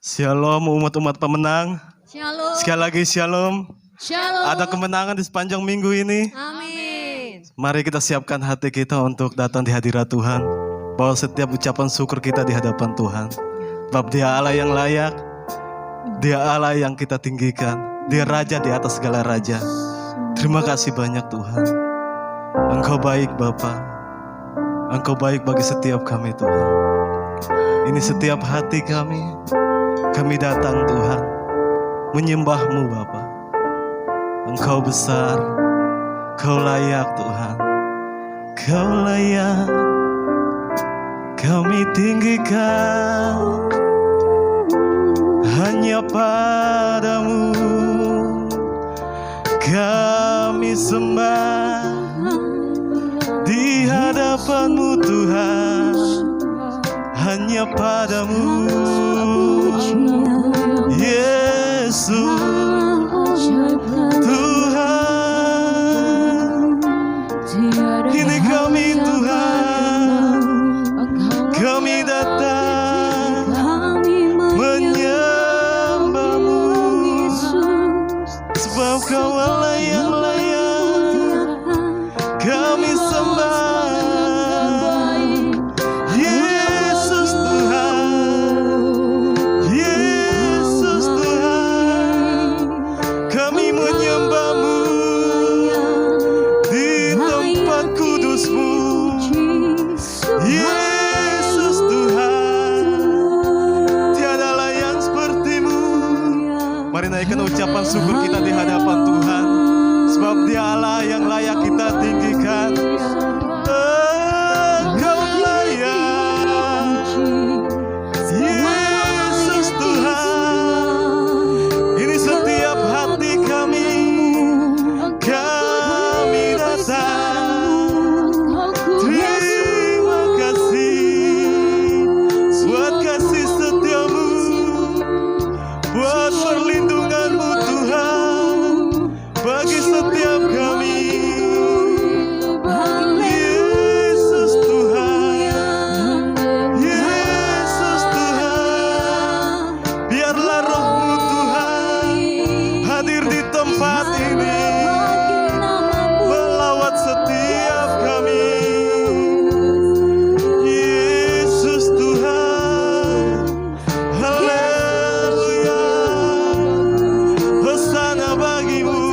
Shalom umat-umat pemenang. Shalom. Sekali lagi shalom. Shalom. Ada kemenangan di sepanjang minggu ini. Amin. Mari kita siapkan hati kita untuk datang di hadirat Tuhan. Bahwa setiap ucapan syukur kita di hadapan Tuhan. Sebab Dia Allah yang layak. Dia Allah yang kita tinggikan. Dia Raja di atas segala raja. Terima kasih banyak Tuhan. Engkau baik Bapa. Engkau baik bagi setiap kami Tuhan. Ini setiap hati kami. Kami datang Tuhan menyembah-Mu Bapa. Engkau besar, Kau layak Tuhan. Kau layak, kami tinggikan hanya padamu. Kami sembah di hadapan-Mu Tuhan. Hanya padamu Yesus Tuhan. Ini kami Tuhan. Kami datang menyembah-Mu. Sebab Kau Allah yang layak. Kami sembah naikkan ucapan syukur kita di hadapan Tuhan. Sebab Dia Allah yang layak kita tinggikan. Engkau layak Yesus Tuhan. Ini setiap hati kami. Kami datang. Terima kasih buat kasih setiamu, buat perlindungan-Mu Tuhan bagi setiap kami. Yesus Tuhan, Yesus Tuhan, biarlah Roh-Mu Tuhan hadir di tempat ini, melawat setiap kami. Yesus Tuhan, haleluya, hosana bagimu.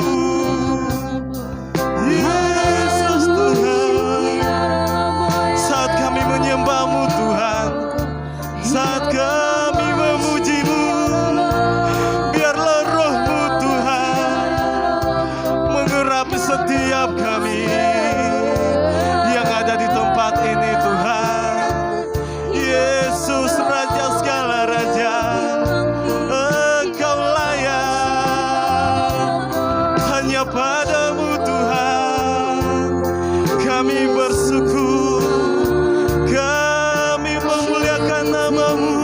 Yesus Tuhan, saat kami menyembah-Mu Tuhan, saat kami memuji-Mu, biarlah Roh-Mu Tuhan mengurapi setiap kami yang ada di tempat ini Tuhan. Yesus Raja segala raja, Engkau layak. Hanya padamu Tuhan kami bersyukur. Kami memuliakan nama-Mu.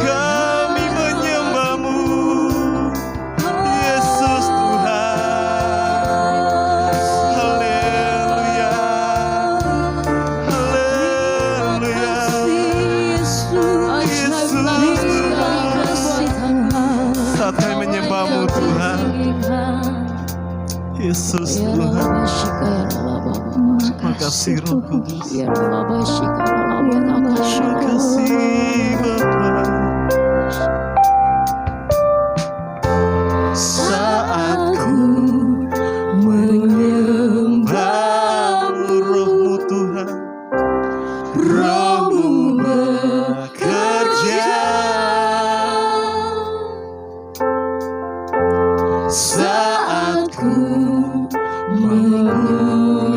Kami menyembah-Mu Yesus Tuhan. Haleluya, haleluya. Yesus Tuhan, saat kami menyembah-Mu Tuhan. Yesus Tuhan, terima kasih Roh Kudus. Terima kasih Bapa. Saat ku menyembah-Mu, Roh-Mu Tuhan, Roh-Mu bekerja. Saat ku memuji-Mu,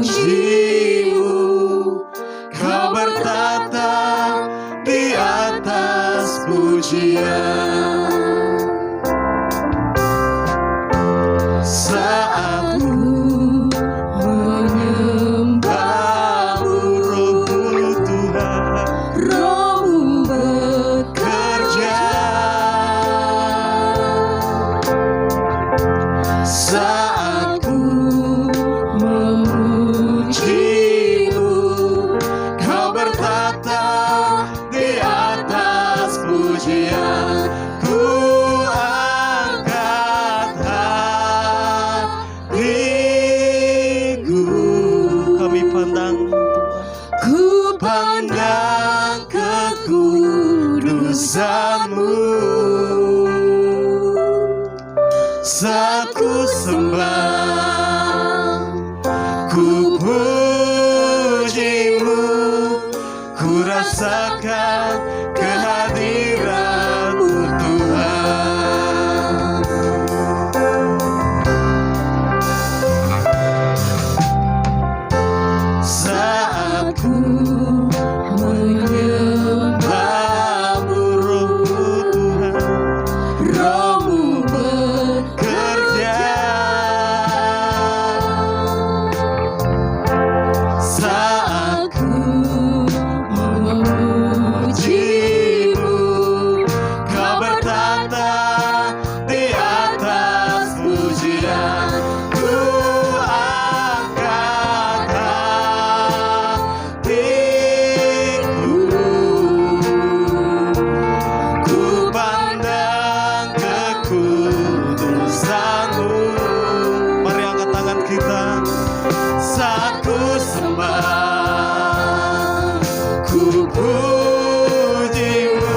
Kau bertata di atas pujian. pandang, Ku pandang kekudusan-Mu, saat ku sembah, ku puji-Mu, ku rasakan kehadiran-Mu Tuhan. Saat ku menyembah-Mu, Roh-Mu Tuhan Roh-Mu bekerja. saat Ku memuji-Mu, Kau bertata di atas pujian, ku angkat hatiku, ku pandang kekudusan-Mu. Mari angkat tangan kita saat ku sembah, ku puji-Mu,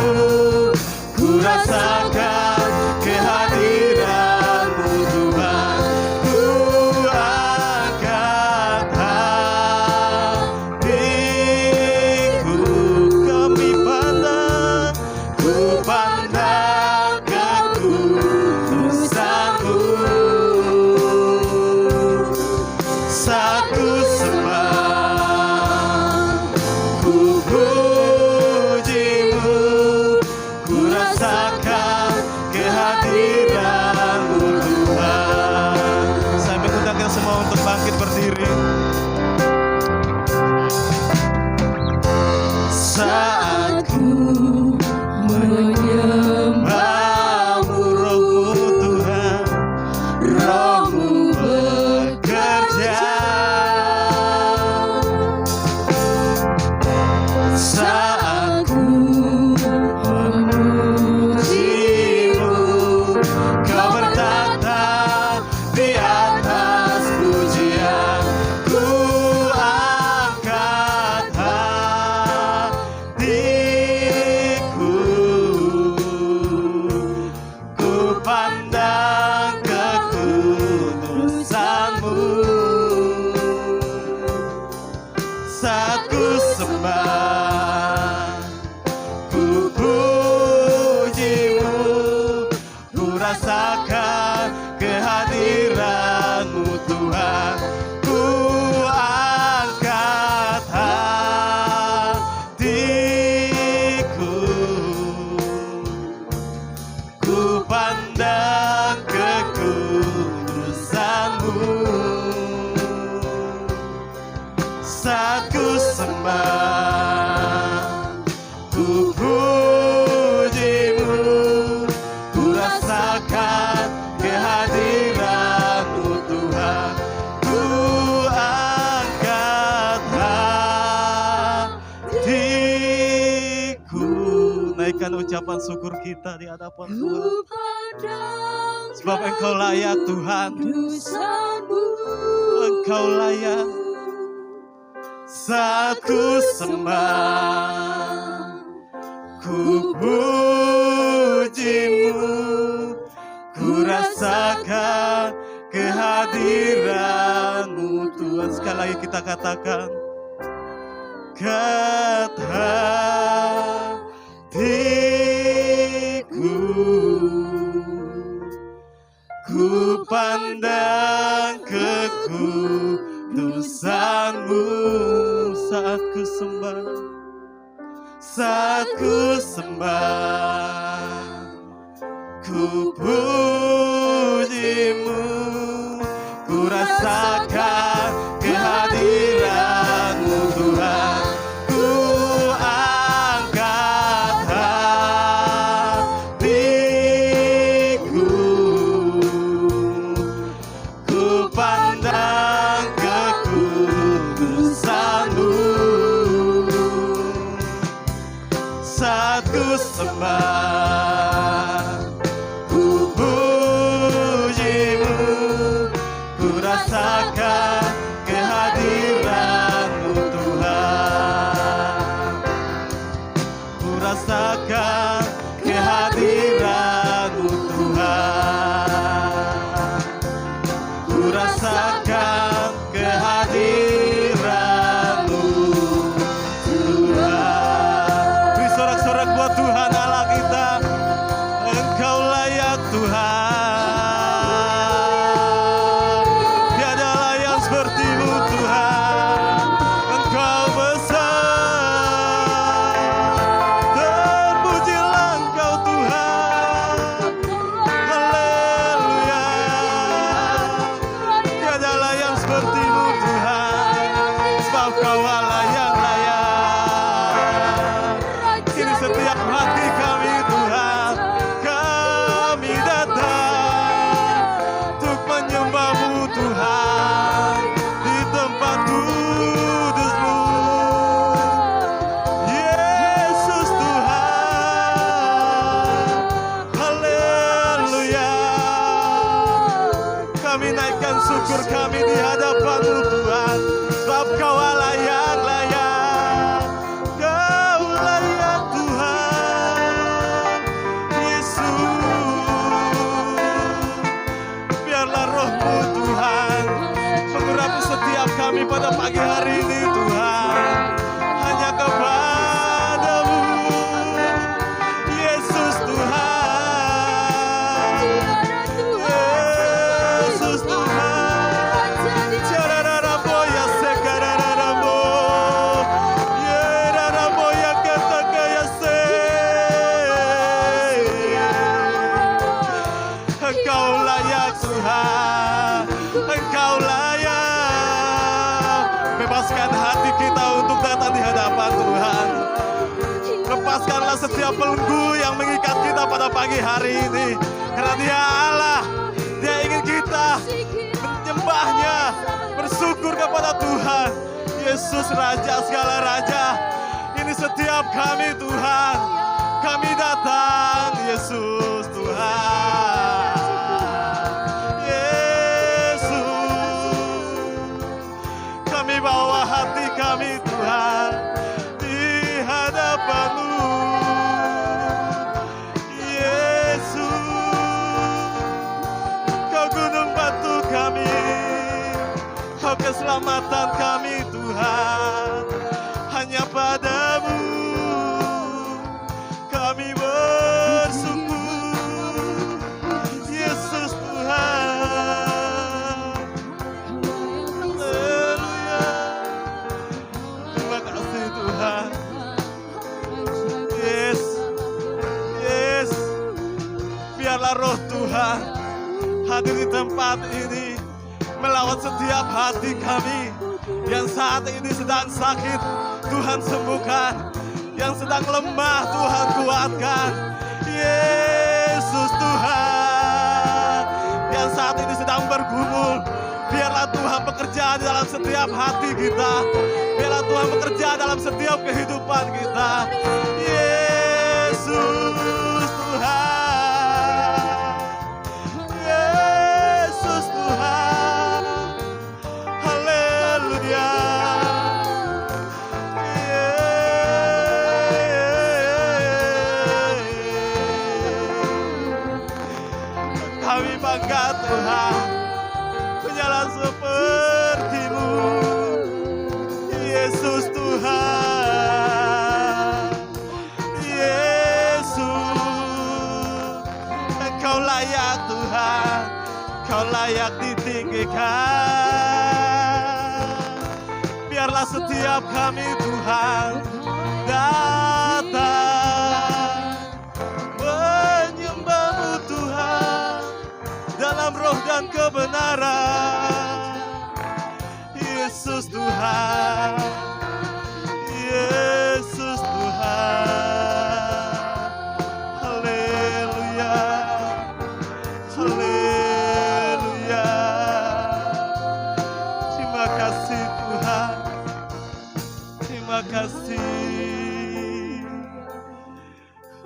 ku rasakan kehadiran-Mu Tuhan. Ku angkat hatiku, kami pandang, ku pandang kekudusan-Mu. Saat ku sembah, ku puji-Mu, ku rasakan kehadiran-Mu Tuhan. Saya mengundang kita semua untuk bangkit berdiri. Saat ku menyembah-Mu, Roh-Mu Tuhan, Roh-Mu bekerja. Saat ku memuji-Mu, Kau bertata di atas pujian, ku angkat hatiku, ku pandang kekudusan-Mu. Saat ku sembah, ku puji-Mu, ku rasakan kehadiran-Mu Tuhan. Ku angkat hatiku, ku pandang kekudusan-Mu. Saat ku sembah, ku puji-Mu, ku rasakan kehadiran-Mu Tuhan. Ku angkat hatiku. Naikkan ucapan syukur kita di hadapan Tuhan. Ku pandang Sebab Engkau layak Tuhan, kekudusan-Mu, Engkau layak. Saat ku sembah, ku puji-Mu, ku rasakan kehadiran-Mu Tuhan. Sekali lagi kita katakan, kat hatiku, ku pandang kekudusan-Mu. Saat ku sembah, saat ku sembah, ku puji-Mu, ku rasakan kehadiran-Mu Tuhan. Ku angkat hatiku, ku pandang kekudusan-Mu. Saat ku sembah, ku puji-Mu, ku rasakan kehadiran sebab Kau Allah yang layak. Kini setiap hati kami Tuhan, kami datang untuk menyembah-Mu Tuhan di tempat kudus-Mu. Yesus Tuhan, haleluya. Kami naikkan syukur kami di hadapan-Mu Tuhan, sebab Kau Allah yang layak. Kau layak Tuhan, Yesus. Biarlah Roh-Mu Tuhan mengurapi setiap kami pada pagi hari ini Tuhan. Hanya kepada-Mu, Yesus Tuhan. Yesus Tuhan. Carararabo ya sekarararabo. Yerarabo ya ketaka ya se. Engkau layak Tuhan, Engkau layak. Bebaskan hati kita untuk datang di hadapan Tuhan. Lepaskanlah setiap belenggu yang mengikat kita pada pagi hari ini. Karena Dia Allah, Dia ingin kita menyembahnya, bersyukur kepada Tuhan. Yesus Raja segala Raja. Ini setiap kami Tuhan, kami datang Yesus Tuhan. Yesus, kami bawa hati kami Tuhan di hadapan-Mu. Yesus, Kau gunung batu kami, Kau keselamatan kami Tuhan. Hanya pada-Mu kami bersyukur. Yesus Tuhan, haleluya. Terima kasih Tuhan. Yes, yes. Biarlah Roh Tuhan hadir di tempat ini, melawat setiap hati kami yang saat ini sedang sakit. Tuhan sembuhkan, yang sedang lemah Tuhan kuatkan. Yesus Tuhan, yang saat ini sedang bergumul, biarlah Tuhan bekerja di dalam setiap hati kita. Biarlah Tuhan bekerja dalam setiap kehidupan kita. Yesus Tuhan, Yesus Tuhan, haleluya. Kami bangga Tuhan menyala seperti-Mu. Yesus Tuhan, Yesus, Engkau layak Tuhan, Kau layak ditinggikan. Biarlah setiap kami Tuhan datang menyembah-Mu Tuhan dalam roh dan kebenaran. Yesus Tuhan, Yesus Tuhan, haleluya, haleluya. Terima kasih Tuhan, terima kasih.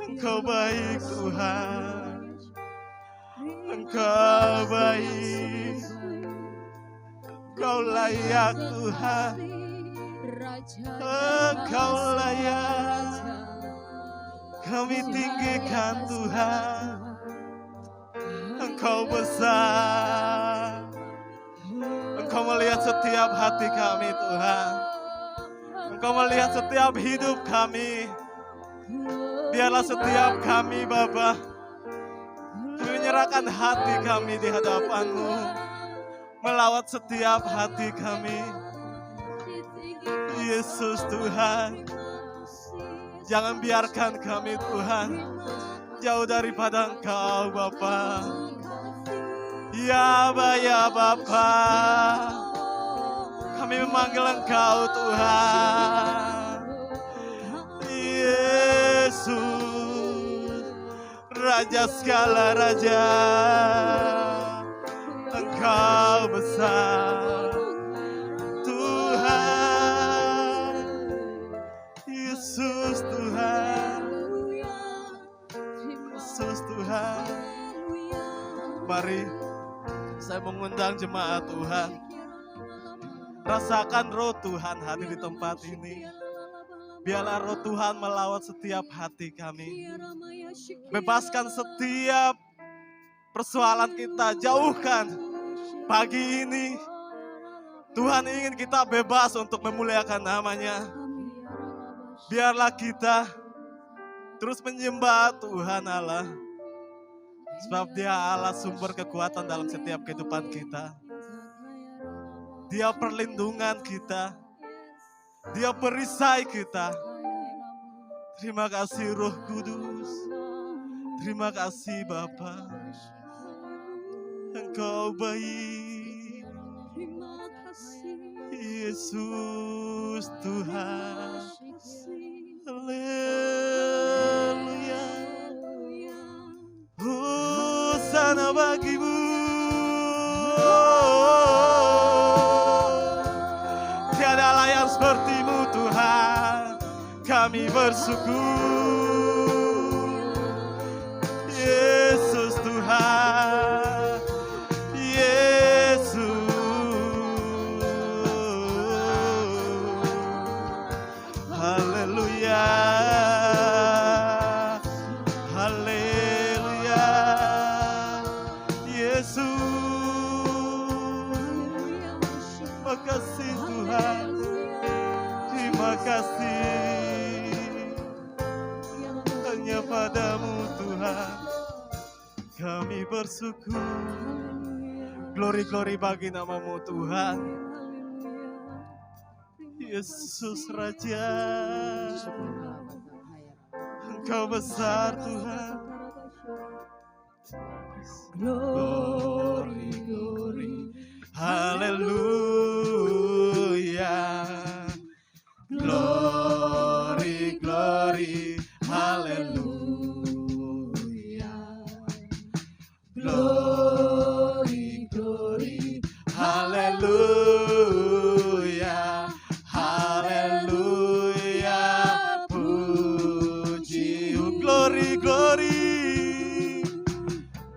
Engkau baik Tuhan, Engkau baik, Engkau layak Tuhan, Engkau layak. Kami tinggikan Tuhan, Engkau besar. Engkau melihat setiap hati kami Tuhan, Engkau melihat setiap hidup kami. Biarlah setiap kami Bapa, kami menyerahkan hati kami di hadapan-Mu, melawat setiap hati kami. Yesus Tuhan, jangan biarkan kami Tuhan jauh daripada Engkau Bapa. Ya Bapa, Kami memanggil Engkau Tuhan. Yesus, Raja segala raja, Engkau besar Tuhan. Yesus Tuhan, Yesus Tuhan. Mari saya mengundang jemaat Tuhan, rasakan roh Tuhan hadir di tempat ini. Biarlah roh Tuhan melawat setiap hati kami. Bebaskan setiap persoalan kita, jauhkan. Pagi ini Tuhan ingin kita bebas untuk memuliakan namanya. Biarlah kita terus menyembah Tuhan Allah. Sebab Dia Allah sumber kekuatan dalam setiap kehidupan kita. Dia perlindungan kita. Dia perisai kita. Terima kasih Roh Kudus. Terima kasih Bapa. Engkau baik. Yesus Tuhan. Haleluya. Hosana bagimu. Tiada layak sepertimu Tuhan. Kami bersyukur. Yesus Tuhan. Yesus. Haleluya. Haleluya. Yesus. Terima kasih Tuhan. Terima kasih. Hanya padamu Tuhan kami bersyukur. Glory bagi namamu Tuhan. Yesus Raja, Engkau besar Tuhan. Glory, haleluya. Glory, haleluya. Glory, haleluya. Haleluya. Puji, glory.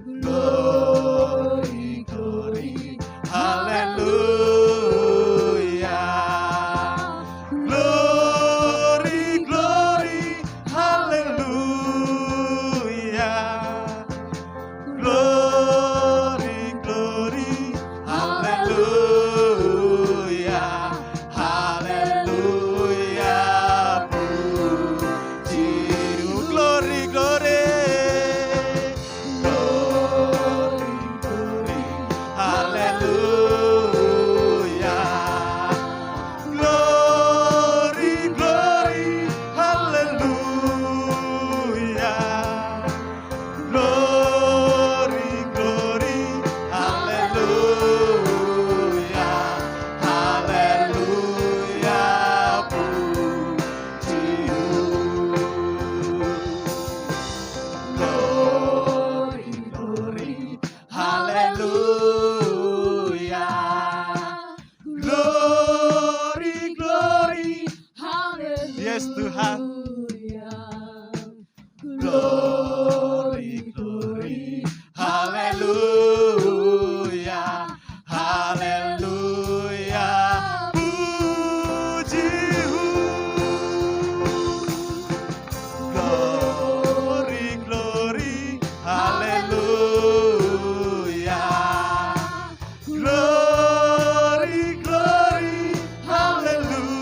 Glory, haleluya. Glory, haleluya. Glory, haleluya. Haleluya. Puji, glory. Haleluya. Glory, haleluya. Glory, haleluya. Haleluya. Puji. Glory, haleluya. Glory, yes Tuhan. Glory, haleluya. Haleluya. Puji. Glory, haleluya. Glory, haleluya.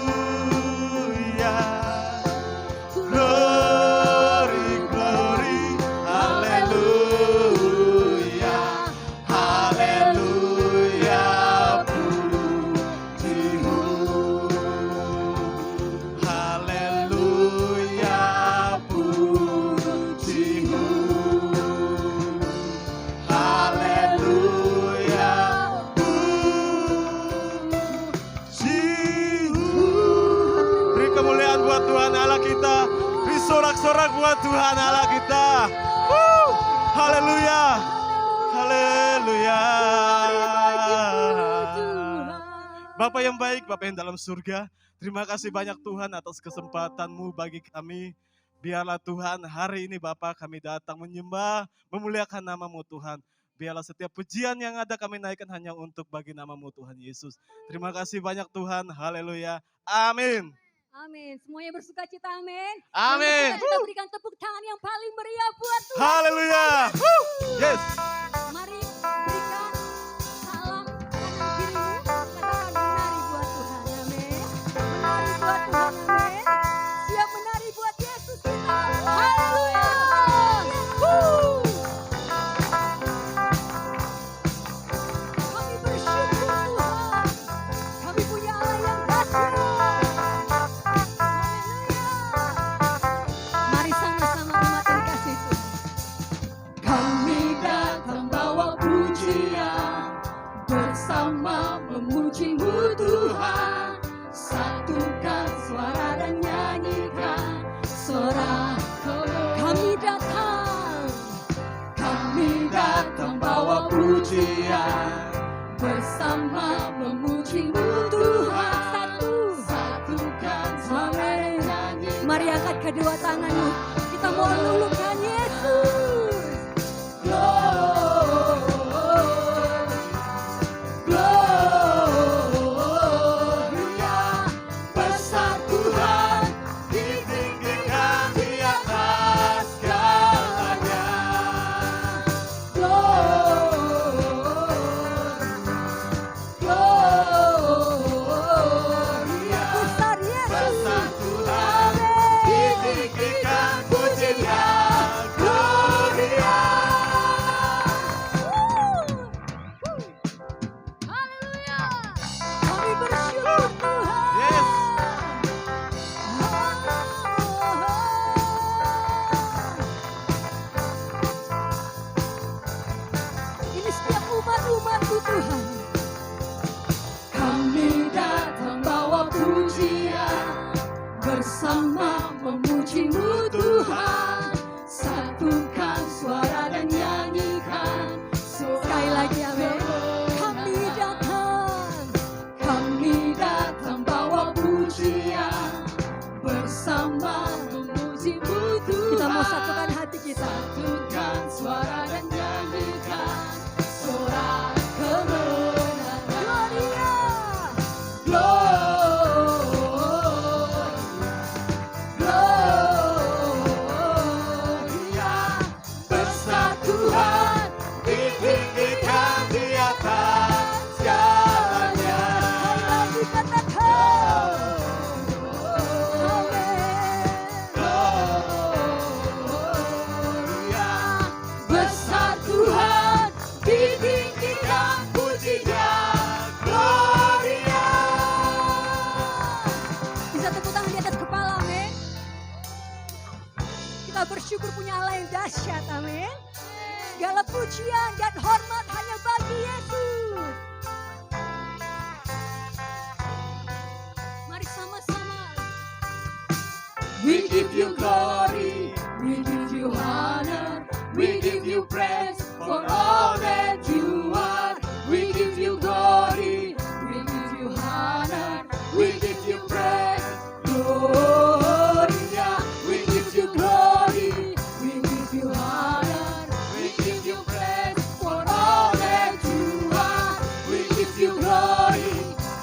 buat Tuhan Allah kita. Beri sorak-sorak buat Tuhan Allah kita. Haleluya. Haleluya. Bapa yang baik, Bapa yang dalam surga, terima kasih banyak Tuhan atas kesempatan-Mu bagi kami. Biarlah Tuhan hari ini Bapa kami datang menyembah, memuliakan nama-Mu Tuhan. Biarlah setiap pujian yang ada kami naikkan hanya untuk bagi nama-Mu Tuhan Yesus. Terima kasih banyak Tuhan, haleluya, amin. Amin. Semuanya bersuka cita, amin. Amin. Yang kita berikan tepuk tangan yang paling meriah buat Tuhan. Haleluya. Yes. Mari berikan salam kanan kirimu. Katakan menari buat Tuhan, amin. Menari buat Tuhan, amin. Siap menari buat Yesus kita. Haleluya. Kami bersyukur Tuhan. Kami punya Allah yang dahsyat. Mari sama-sama umat yang dikasihi Tuhan. Kami datang bawa pujian, bersama memuji-Mu Tuhan. Satukan suara dan nyanyikan sorak. Kami datang bawa pujian, bersama memuji-Mu Tuhan. Satukan suara dan nyanyikan. Mari angkat kedua tanganmu, kita mau lulukan Yesus. Gloria, besar Tuhan, ditinggikan di atas segalanya. Gloria, besar Yesus. Tuhan, ditinggikan pujinya. Gloria. Haleluya. Kami bersyukur Tuhan. Yes. Ini setiap umat-umat-Mu Tuhan. Kami datang bawa pujian, bersama memuji-Mu Tuhan. Satukan suara dan nyanyikan. Sekali lagi amin. Kami datang bawa pujian, bersama memuji-Mu Tuhan. Kita mau satukan hati kita. Satukan suara dan nyanyikan sorak kemenangan. Gloria. Gloria, besar Tuhan, ditinggikan di atas segalanya. Lagi katakan, Gloria, besar Tuhan, ditinggikan pujinya. Gloria. Bisa tepuk tangan di atas kepala, amin. Kita bersyukur punya Allah yang dahsyat, amin. Segala pujian dan hormat hanya bagi Yesus. Mari sama-sama. We give you glory, we give you honor, we give you praise for all that you are. We give you glory, we give you honor, we give you praise. Gloria, we give you glory, we give you honor, we give you praise for all that you are. We give you glory,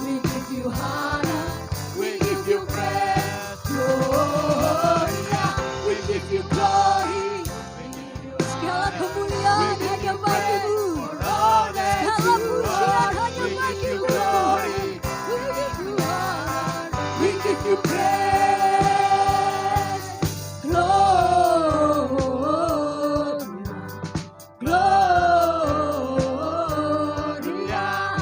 we give you honor, we give you praise. Gloria, we give you glory, we give you segala kemuliaan hanya bagi-Mu. Segala pujian hanya bagi-Mu. We give you honor, we give you praise. Gloria,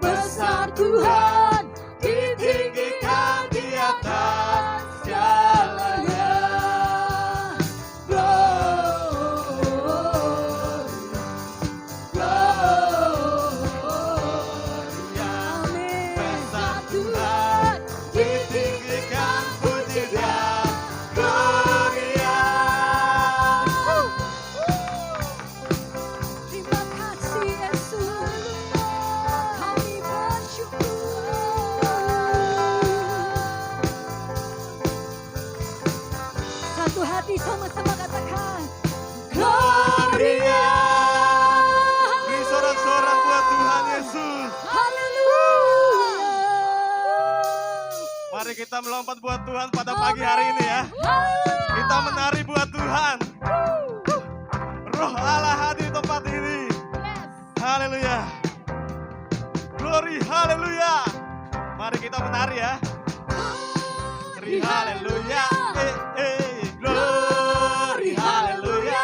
besar Tuhan, ditinggikan di atas segalanya. Gloria, amin. Besar Tuhan, ditinggikan hati sama-sama katakan Gloria. Beri sorak-sorak buat Tuhan Yesus. Haleluya. Mari kita melompat buat Tuhan pada pagi hari ini ya. Kita menari buat Tuhan. Roh Allah hadir di tempat ini. Haleluya. Glory, haleluya. Mari kita menari ya. Glory, haleluya. Glory, haleluya.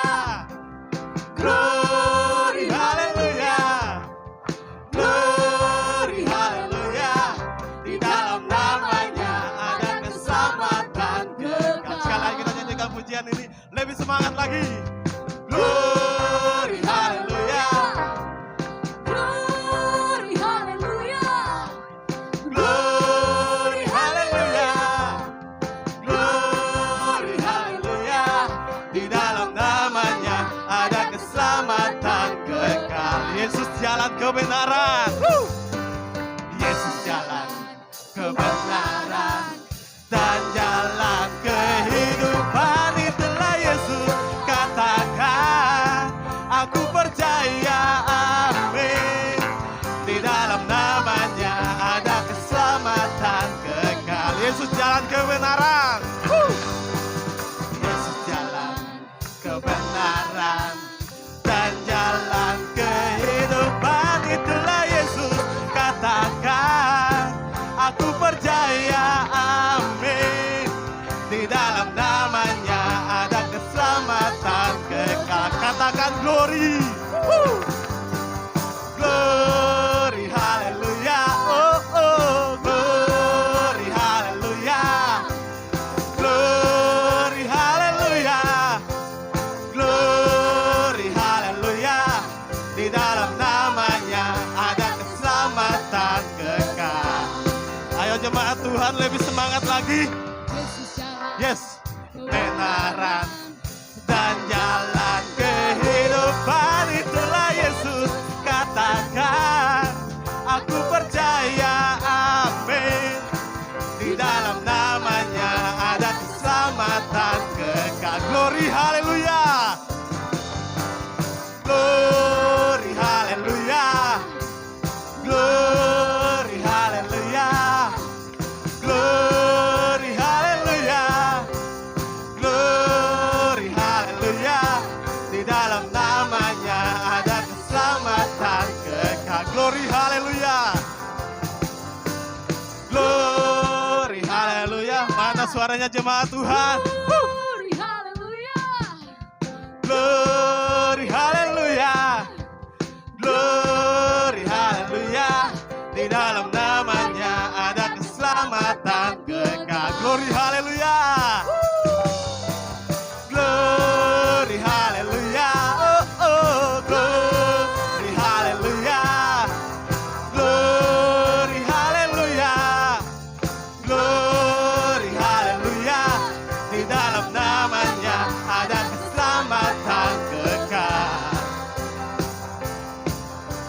Glory, haleluya. Glory, haleluya. Di dalam namanya ada keselamatan kekal. Sekali lagi kita nyanyikan pujian ini lebih semangat lagi. Glory, haleluya. Glory, haleluya. Glory, haleluya. Glory, haleluya. Di dalam namanya ada keselamatan kekal. Yesus jalan kebenaran. Yesus jalan kebenaran dan jalan kehidupan. Itulah Yesus, katakan aku percaya, amin. Di dalam namanya ada keselamatan kekal. Yesus jalan kebenaran. Yesus jalan kebenaran dan jalan kehidupan. Itulah Yesus, katakan aku percaya, amin. Di dalam namanya ada keselamatan kekal. Katakan glory. Glory, haleluya. Oh, oh, glory, haleluya. Glory, haleluya. Glory, haleluya. Di dalam namanya ada keselamatan kekal. Ayo jemaat Tuhan lebih semangat lagi. Yesus jalan Yes, kebenaran dan jalan kehidupan. Itulah Yesus, katakan aku percaya, amin. Di dalam namanya ada keselamatan kekal. Glory, haleluya. Glory, haleluya. Glory, haleluya. Glory, haleluya. Glory, haleluya. Di dalam namanya ada keselamatan kekal. Glory, haleluya. Glory, haleluya. Mana suaranya jemaat Tuhan? Glory, haleluya. Glory, haleluya. Glory, haleluya. Di dalam namanya ada keselamatan kekal. Glory, haleluya. Glory, haleluya. Oh, oh, glory, haleluya. Glory, haleluya. Glory, haleluya. Di dalam namanya ada keselamatan kekal.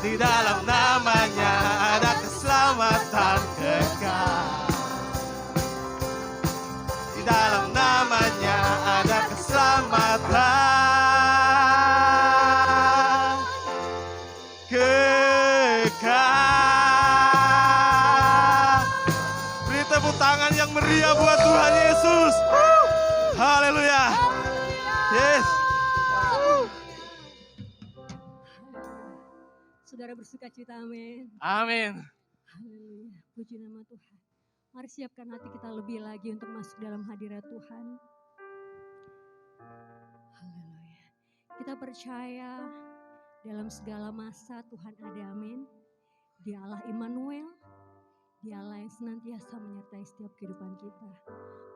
Di dalam namanya ada keselamatan kekal. Di dalam namanya ada keselamatan kekal. Beri tepuk tangan yang meriah buat Tuhan Yesus. Haleluya. Yes. Saudara bersuka cita, amin. Amin. Haleluya, puji nama Tuhan. Mari siapkan hati kita lebih lagi untuk masuk dalam hadirat Tuhan. Haleluya. Kita percaya dalam segala masa Tuhan ada, amin. Dia Allah Immanuel, Dia Allah yang senantiasa menyertai setiap kehidupan kita.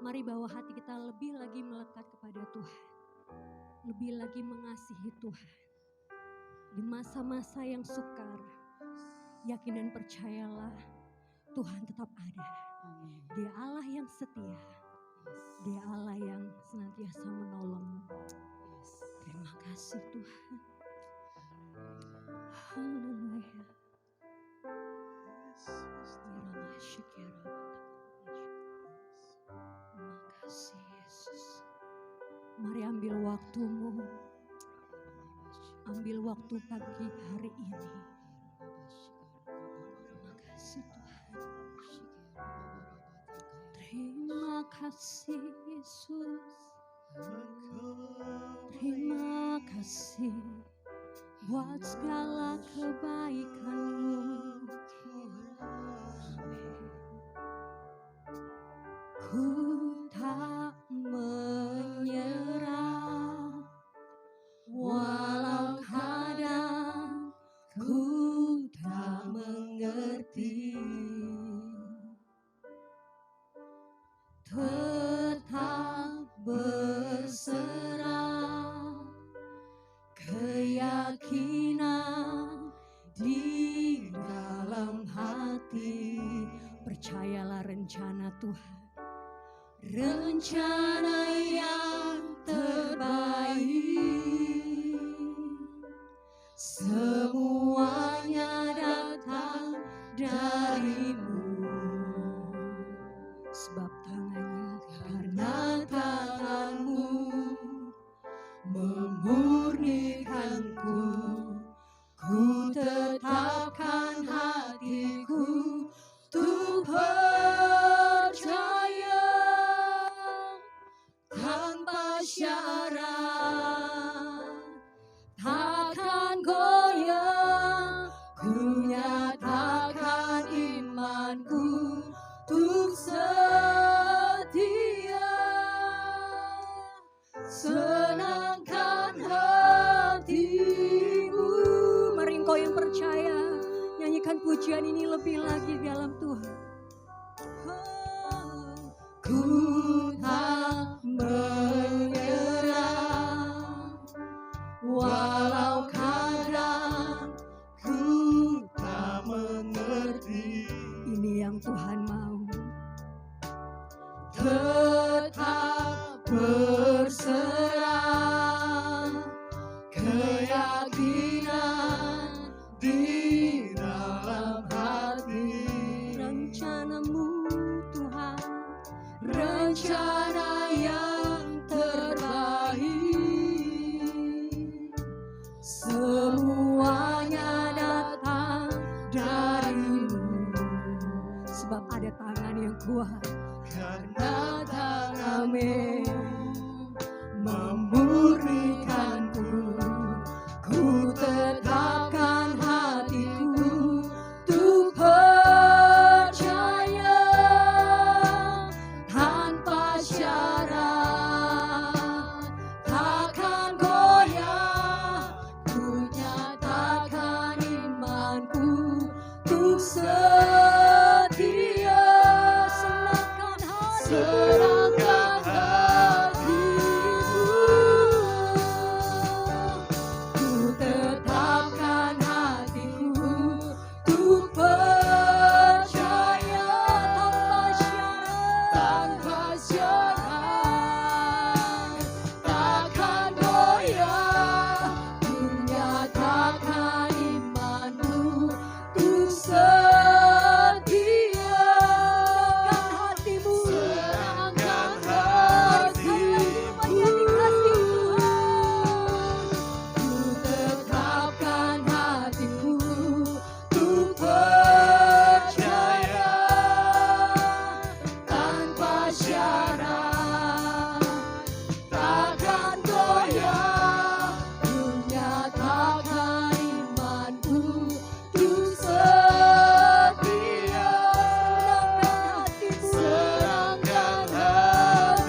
Mari bawa hati kita lebih lagi melekat kepada Tuhan. Lebih lagi mengasihi Tuhan. Di masa-masa yang sukar, yakin dan percayalah Tuhan tetap ada. Dia Allah yang setia. Dia Allah yang senantiasa menolongmu. Terima kasih Tuhan. Haleluya. Terima kasih Yesus. Mari ambil waktumu, ambil waktu pagi hari ini. Terima kasih Tuhan. Terima kasih Yesus. Terima kasih buat segala kebaikan-Mu. Ku tak menyerah, walau kadang ku tak mengerti. Tetap berserah, keyakinan di dalam hati. Percayalah rencana Tuhan, rencana yang terbaik. Semuanya datang dari-Mu. Sebab tangannya, karena tangan-Mu memurnikanku. Ku tetapkan hatiku untuk percaya tanpa syarat, takkan goyah. Ku nyatakan imanku untuk setia. Senangkan hatimu. Mari engkau yang percaya, nyanyikan pujian ini lebih lagi dalam Tuhan. Ku tak menyerah, walau kadang ku tak mengerti. Ini yang Tuhan mau. Tetap berserah, keyakinan di dalam hati. Rencana-Mu Tuhan, rencana yang terbaik. Semuanya datang dari-Mu. Sebab ada tangan yang kuat, karena tangan-Mu memurnikanku. Ku tetapkan hatiku untuk percaya tanpa syarat, takkan goyah. Ku nyatakan imanku untuk setia. Senangkan hatimu. Ku tetapkan hatiku untuk percaya tanpa syarat, takkan goyah. Ku nyatakan imanmu untuk setia. Senangkan hatimu. Ku tetapkan hatiku untuk percaya tanpa syarat, takkan goyah. Ku nyatakan imanku untuk setia. Senangkan hatimu.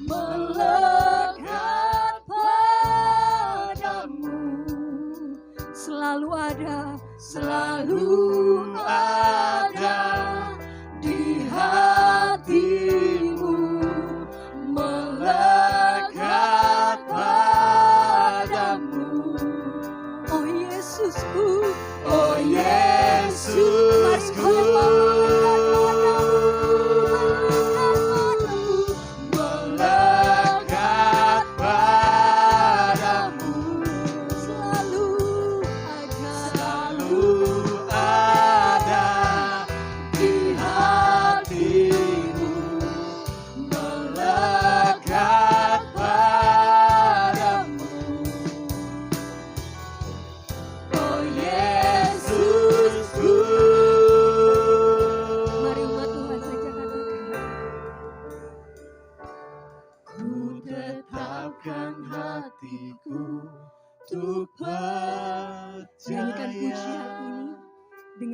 Melekat padamu. Selalu ada, selalu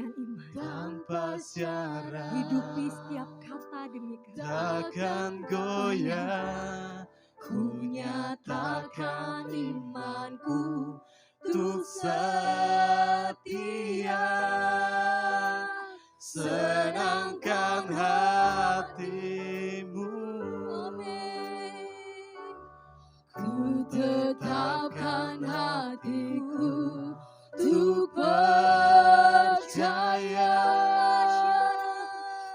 dengan iman. Tanpa syarat Hidupi setiap kata demi kata. takkan goyah. Ku nyatakan imanku untuk setia. Senangkan hatimu. Amin. Ku tetapkan hatiku untuk percaya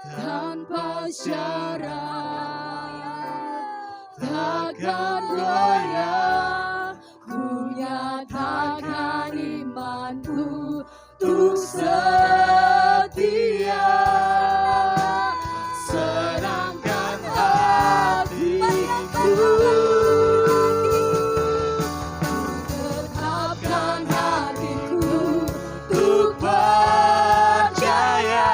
tanpa syarat takkan goyah. Ku nyatakan imanku untuk setia. Senangkan hatiku. Tetapkan hatiku Untuk percaya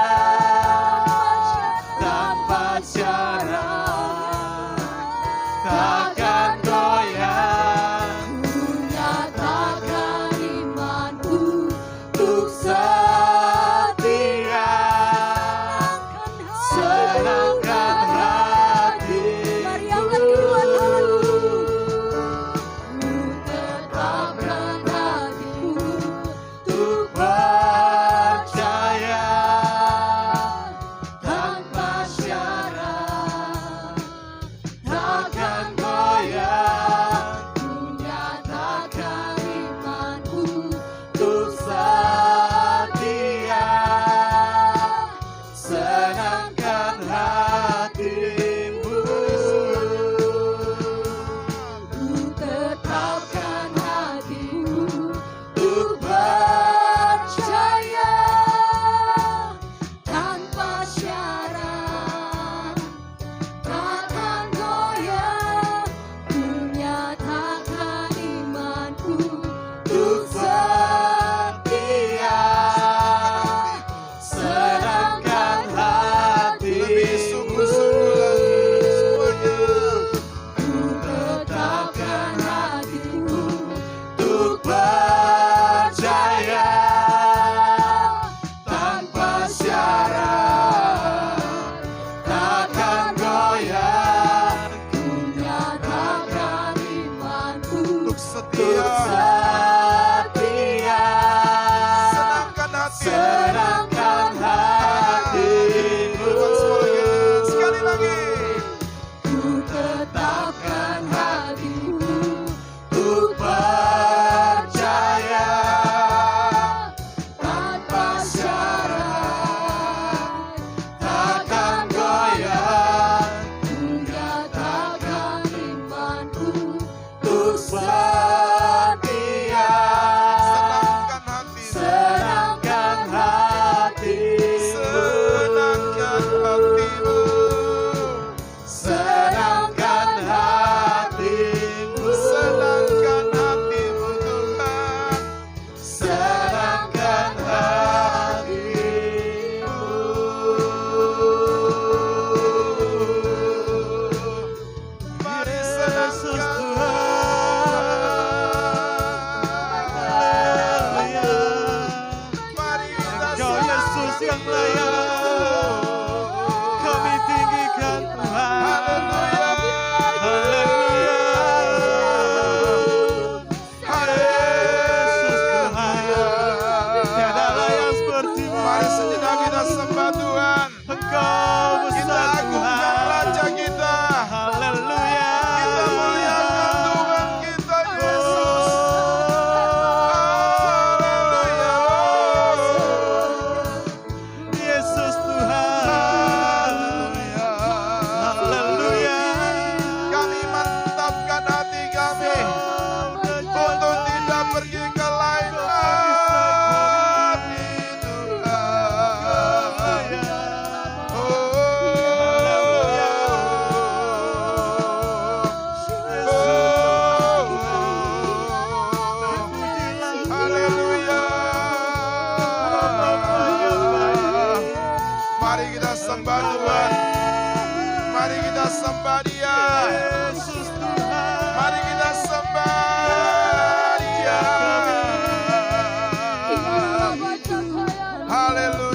tanpa syarat takkan goyah. Ku nyatakan imanku untuk Setia. Senangkan Mari angkat kedua tanganmu. Ku tetapkan hatiku Untuk percaya tanpa syarat takkan goyah. Ku nyatakan imanku Untuk setia. Senangkan hatimu. Ku tetapkan hatiku Untuk percaya tanpa syarat takkan goyah. Ku nyatakan imanku untuk setia. Senangkan Lebih hatimu. sungguh-sungguh lagi semuanya. Ku tetapkan hatiku Untuk percaya tanpa syarat takkan goyah. Ku nyatakan imanku Untuk setia, Setia. senangkan hati. Senangkan hatimu. Buat semuanya. Sekali lagi. Ku tetapkan hatiku Untuk percaya tanpa syarat takkan goyah. ku nyatakan imanku Untuk setia. Senangkan hati. Senangkan hatimu. Senangkan hatimu. Senangkan hatimu. Senangkan hatimu Tuhan. Senangkan hatimu. Mari Yesus senangkan Haleluya. Mari kita Engkau Yesus yang layak. Kami tinggikan Tuhan. Haleluya. Haleluya. Yesus Tuhan. Tiada layak seperti-Mu. Mari sejenak kita sembah Tuhan. Engkau Kita besar agungkan Tuhan. Raja kita. Haleluya. Kita muliakan Tuhan kita Yesus. Haleluya. Yesus Tuhan. Haleluya. Kami mantapkan hati kami untuk tidak pergi ke lain hati Tuhan. Haleluya. Mari kita sembah Tuhan. Mari kita sembah Dia. Yesus Tuhan. Mari kita sembah Dia. Haleluya.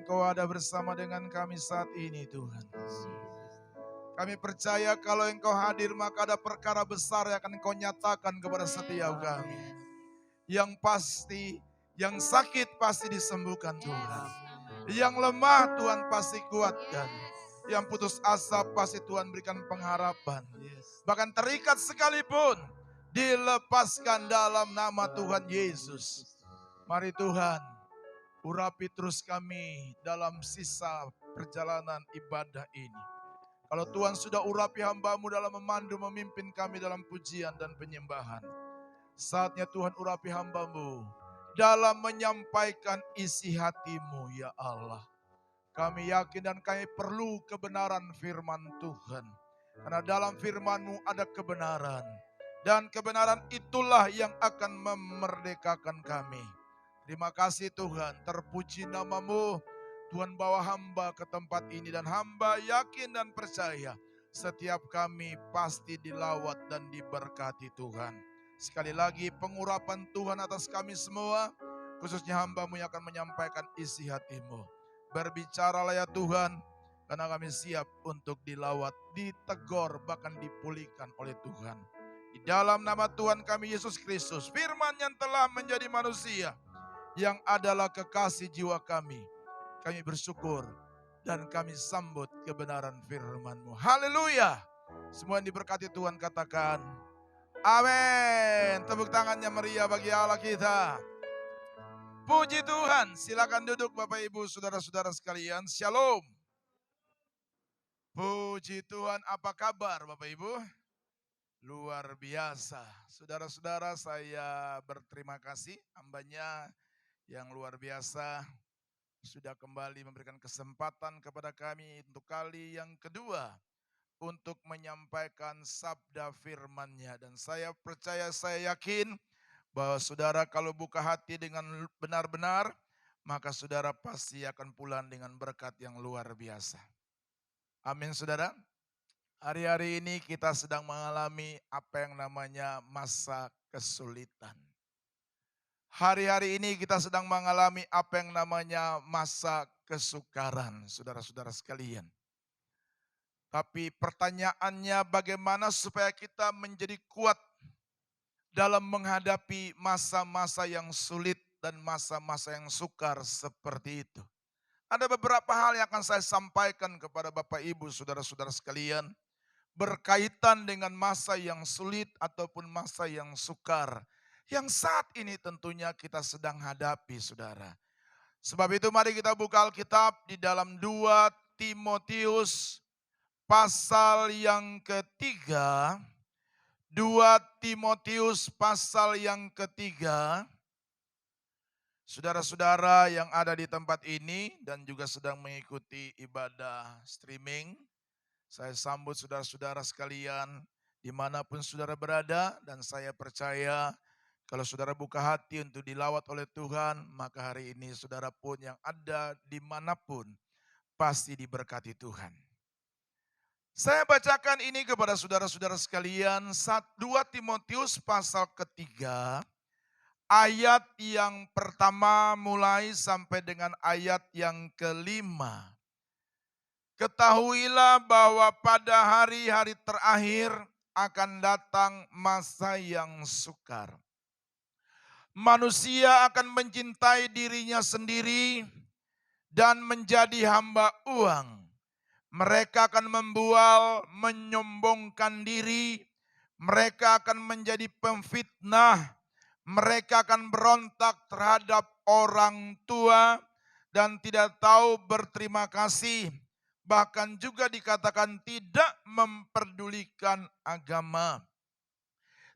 Engkau ada bersama dengan kami saat ini Tuhan. Kami percaya kalau Engkau hadir maka ada perkara besar yang akan Engkau nyatakan kepada setiap kami. Yang pasti, yang sakit pasti disembuhkan Tuhan. Yang lemah Tuhan pasti kuatkan. Yang putus asa pasti Tuhan berikan pengharapan. Bahkan terikat sekalipun dilepaskan dalam nama Tuhan Yesus. Mari Tuhan, urapi terus kami dalam sisa perjalanan ibadah ini. Kalau Tuhan sudah urapi hamba-Mu dalam memandu, memimpin kami dalam pujian dan penyembahan. Saatnya Tuhan urapi hamba-Mu dalam menyampaikan isi hati-Mu ya Allah. Kami yakin dan kami perlu kebenaran firman Tuhan. Karena dalam firman-Mu ada kebenaran. Dan kebenaran itulah yang akan memerdekakan kami. Terima kasih Tuhan, terpuji nama-Mu. Tuhan bawa hamba ke tempat ini dan hamba yakin dan percaya setiap kami pasti dilawat dan diberkati Tuhan. Sekali lagi pengurapan Tuhan atas kami semua, khususnya hamba-Mu yang akan menyampaikan isi hati-Mu. Berbicaralah ya Tuhan, karena kami siap untuk dilawat, ditegur, bahkan dipulihkan oleh Tuhan. Di dalam nama Tuhan kami Yesus Kristus, firman yang telah menjadi manusia, yang adalah kekasih jiwa kami. Kami bersyukur dan kami sambut kebenaran firman-Mu. Haleluya. Semua yang diberkati Tuhan katakan, amin. Tepuk tangannya meriah bagi Allah kita. Puji Tuhan. Silakan duduk Bapak Ibu saudara-saudara sekalian. Shalom. Puji Tuhan, apa kabar Bapak Ibu? Luar biasa. Saudara-saudara, saya berterima kasih hambanya yang luar biasa sudah kembali memberikan kesempatan kepada kami untuk kali yang kedua untuk menyampaikan sabda firman-Nya. Dan saya percaya, saya yakin bahwa saudara kalau buka hati dengan benar-benar, maka saudara pasti akan pulang dengan berkat yang luar biasa. Amin saudara. Hari-hari ini kita sedang mengalami apa yang namanya masa kesulitan. Hari-hari ini kita sedang mengalami apa yang namanya masa kesukaran, saudara-saudara sekalian. Tapi pertanyaannya bagaimana supaya kita menjadi kuat dalam menghadapi masa-masa yang sulit dan masa-masa yang sukar seperti itu. Ada beberapa hal yang akan saya sampaikan kepada Bapak Ibu, saudara-saudara sekalian, berkaitan dengan masa yang sulit ataupun masa yang sukar. Yang saat ini tentunya kita sedang hadapi saudara. Sebab itu mari kita buka Alkitab di dalam 2 Timotius pasal yang ketiga. 2 Timotius pasal yang ketiga. Saudara-saudara yang ada di tempat ini dan juga sedang mengikuti ibadah streaming. Saya sambut saudara-saudara sekalian dimanapun saudara berada. Dan saya percaya kalau saudara buka hati untuk dilawat oleh Tuhan, maka hari ini saudara pun yang ada dimanapun pasti diberkati Tuhan. Saya bacakan ini kepada saudara-saudara sekalian, 2 Timotius pasal ketiga, ayat yang pertama mulai sampai dengan ayat yang kelima. Ketahuilah bahwa pada hari-hari terakhir akan datang masa yang sukar. Manusia akan mencintai dirinya sendiri dan menjadi hamba uang. Mereka akan membual, menyombongkan diri. Mereka akan menjadi pemfitnah. Mereka akan berontak terhadap orang tua dan tidak tahu berterima kasih. Bahkan juga dikatakan tidak memperdulikan agama.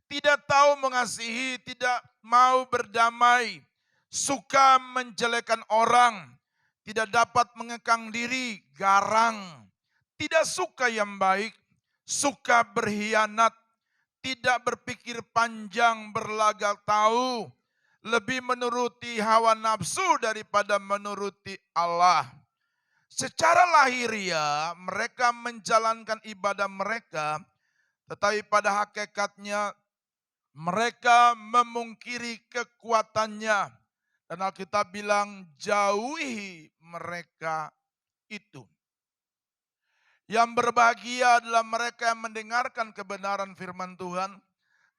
Tidak tahu mengasihi, tidak mau berdamai. Suka menjelekan orang. Tidak dapat mengekang diri, garang. Tidak suka yang baik, suka berkhianat. Tidak berpikir panjang, berlagak tahu. Lebih menuruti hawa nafsu daripada menuruti Allah. Secara lahiriah mereka menjalankan ibadah mereka, tetapi pada hakikatnya mereka memungkiri kekuatannya Dan Alkitab bilang jauhi mereka itu. Yang berbahagia adalah mereka yang mendengarkan kebenaran firman Tuhan.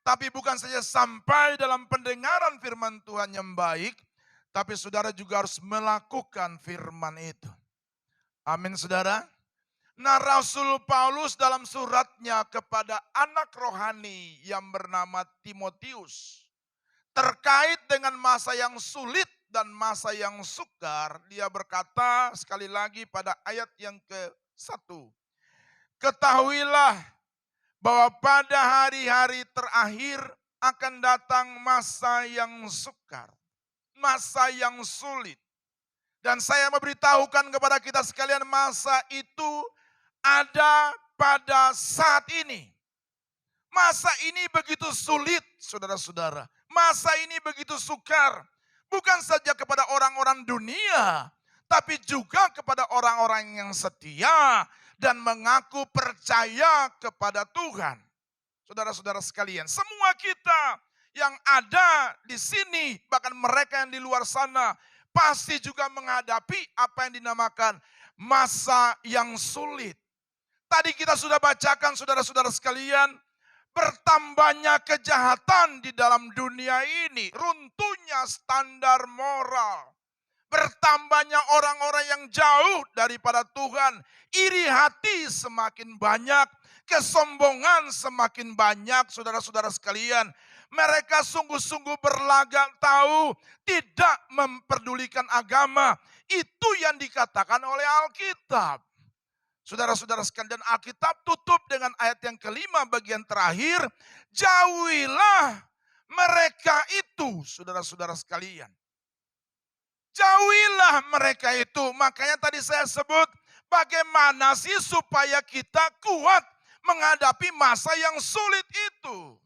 Tapi bukan saja sampai dalam pendengaran firman Tuhan yang baik, tapi saudara juga harus melakukan firman itu. Amin saudara. Nah Rasul Paulus dalam suratnya kepada anak rohani yang bernama Timotius, terkait dengan masa yang sulit dan masa yang sukar, dia berkata sekali lagi pada ayat yang ke-1. Ketahuilah bahwa pada hari-hari terakhir akan datang masa yang sukar, masa yang sulit. Dan saya memberitahukan kepada kita sekalian masa itu ada pada saat ini. Masa ini begitu sulit, saudara-saudara. Masa ini begitu sukar. Bukan saja kepada orang-orang dunia, tapi juga kepada orang-orang yang setia dan mengaku percaya kepada Tuhan. Saudara-saudara sekalian, semua kita yang ada di sini, bahkan mereka yang di luar sana, pasti juga menghadapi apa yang dinamakan masa yang sulit. Tadi kita sudah bacakan saudara-saudara sekalian, bertambahnya kejahatan di dalam dunia ini, runtuhnya standar moral, bertambahnya orang-orang yang jauh daripada Tuhan, iri hati semakin banyak, kesombongan semakin banyak, saudara-saudara sekalian. Mereka sungguh-sungguh berlagak tahu, tidak memperdulikan agama. Itu yang dikatakan oleh Alkitab. Saudara-saudara sekalian, dan Alkitab tutup dengan ayat yang kelima bagian terakhir. Jauhilah mereka itu, saudara-saudara sekalian. Jauhilah mereka itu. Makanya tadi saya sebut bagaimana sih supaya kita kuat menghadapi masa yang sulit itu.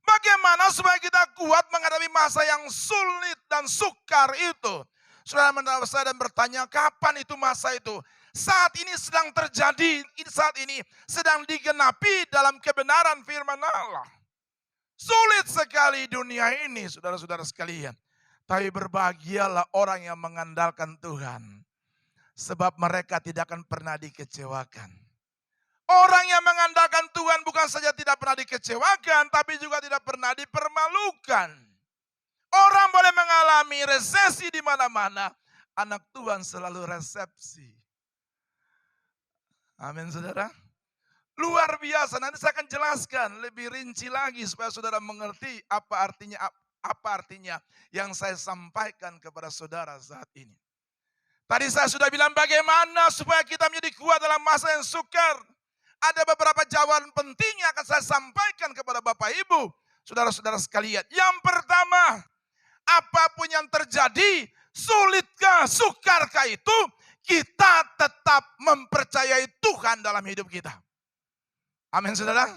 Bagaimana supaya kita kuat menghadapi masa yang sulit dan sukar itu. Saudara mendengar saya dan bertanya, kapan itu masa itu? Saat ini sedang terjadi, saat ini sedang digenapi dalam kebenaran firman Allah. Sulit sekali dunia ini, saudara-saudara sekalian. Tapi berbahagialah orang yang mengandalkan Tuhan. Sebab mereka tidak akan pernah dikecewakan. Orang yang mengandalkan Tuhan bukan saja tidak pernah dikecewakan, tapi juga tidak pernah dipermalukan. Orang boleh mengalami resesi di mana-mana, anak Tuhan selalu resepsi. Amin saudara. Luar biasa, nanti saya akan jelaskan lebih rinci lagi supaya saudara mengerti apa artinya yang saya sampaikan kepada saudara saat ini. Tadi saya sudah bilang bagaimana supaya kita menjadi kuat dalam masa yang sukar. Ada beberapa jawaban penting yang akan saya sampaikan kepada Bapak Ibu, saudara-saudara sekalian. Yang pertama, apapun yang terjadi, sulitkah, sukarkah itu, kita tetap mempercayai Tuhan dalam hidup kita. Amin saudara.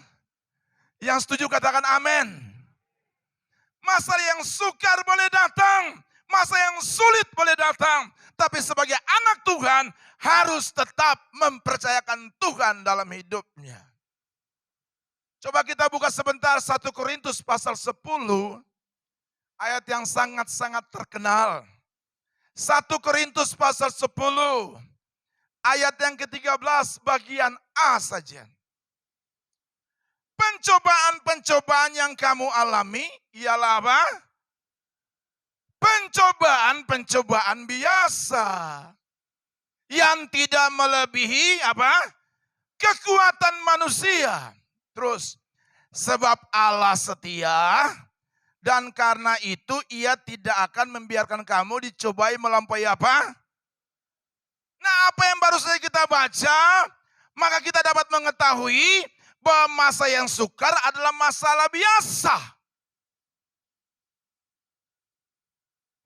Yang setuju katakan amin. Masa yang sukar boleh datang, masa yang sulit boleh datang. Tapi sebagai anak Tuhan harus tetap mempercayakan Tuhan dalam hidupnya. Coba kita buka sebentar 1 Korintus pasal 10. Ayat yang sangat-sangat terkenal. 1 Korintus pasal 10. Ayat yang ke-13 bagian A saja. Pencobaan-pencobaan yang kamu alami ialah apa? Pencobaan-pencobaan biasa. Yang tidak melebihi apa? Kekuatan manusia. Terus, sebab Allah setia dan karena itu ia tidak akan membiarkan kamu dicobai melampaui apa? Nah, apa yang baru saja kita baca, maka kita dapat mengetahui bahwa masa yang sukar adalah masalah biasa.